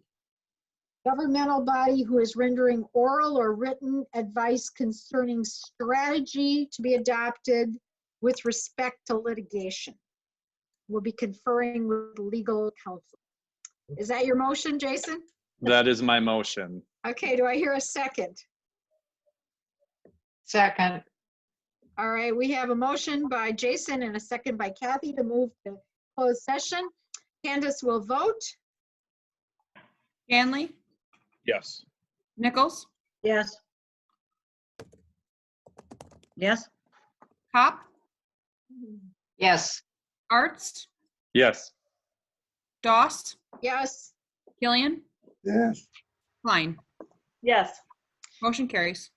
Governmental body who is rendering oral or written advice concerning strategy to be adopted with respect to litigation. Will be conferring with legal counsel. Is that your motion, Jason? That is my motion. Okay, do I hear a second? Second. All right, we have a motion by Jason and a second by Kathy to move to closed session. Candace will vote. Ganley, Yes. Nichols, Yes. Yes. Hop, Yes. Arts, Yes. Doss, Yes. Killian, Yes. Klein. Yes. Motion carries.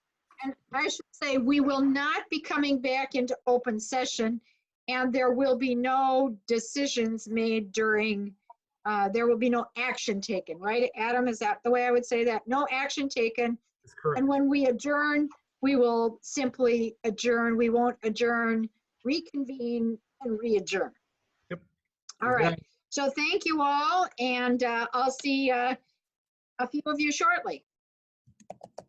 And I should say, we will not be coming back into open session and there will be no decisions made during, there will be no action taken, right? Adam, is that the way I would say that? No action taken. That's correct. And when we adjourn, we will simply adjourn. We won't adjourn, reconvene and re-adjourn. Yep. All right. So thank you all. And I'll see a few of you shortly.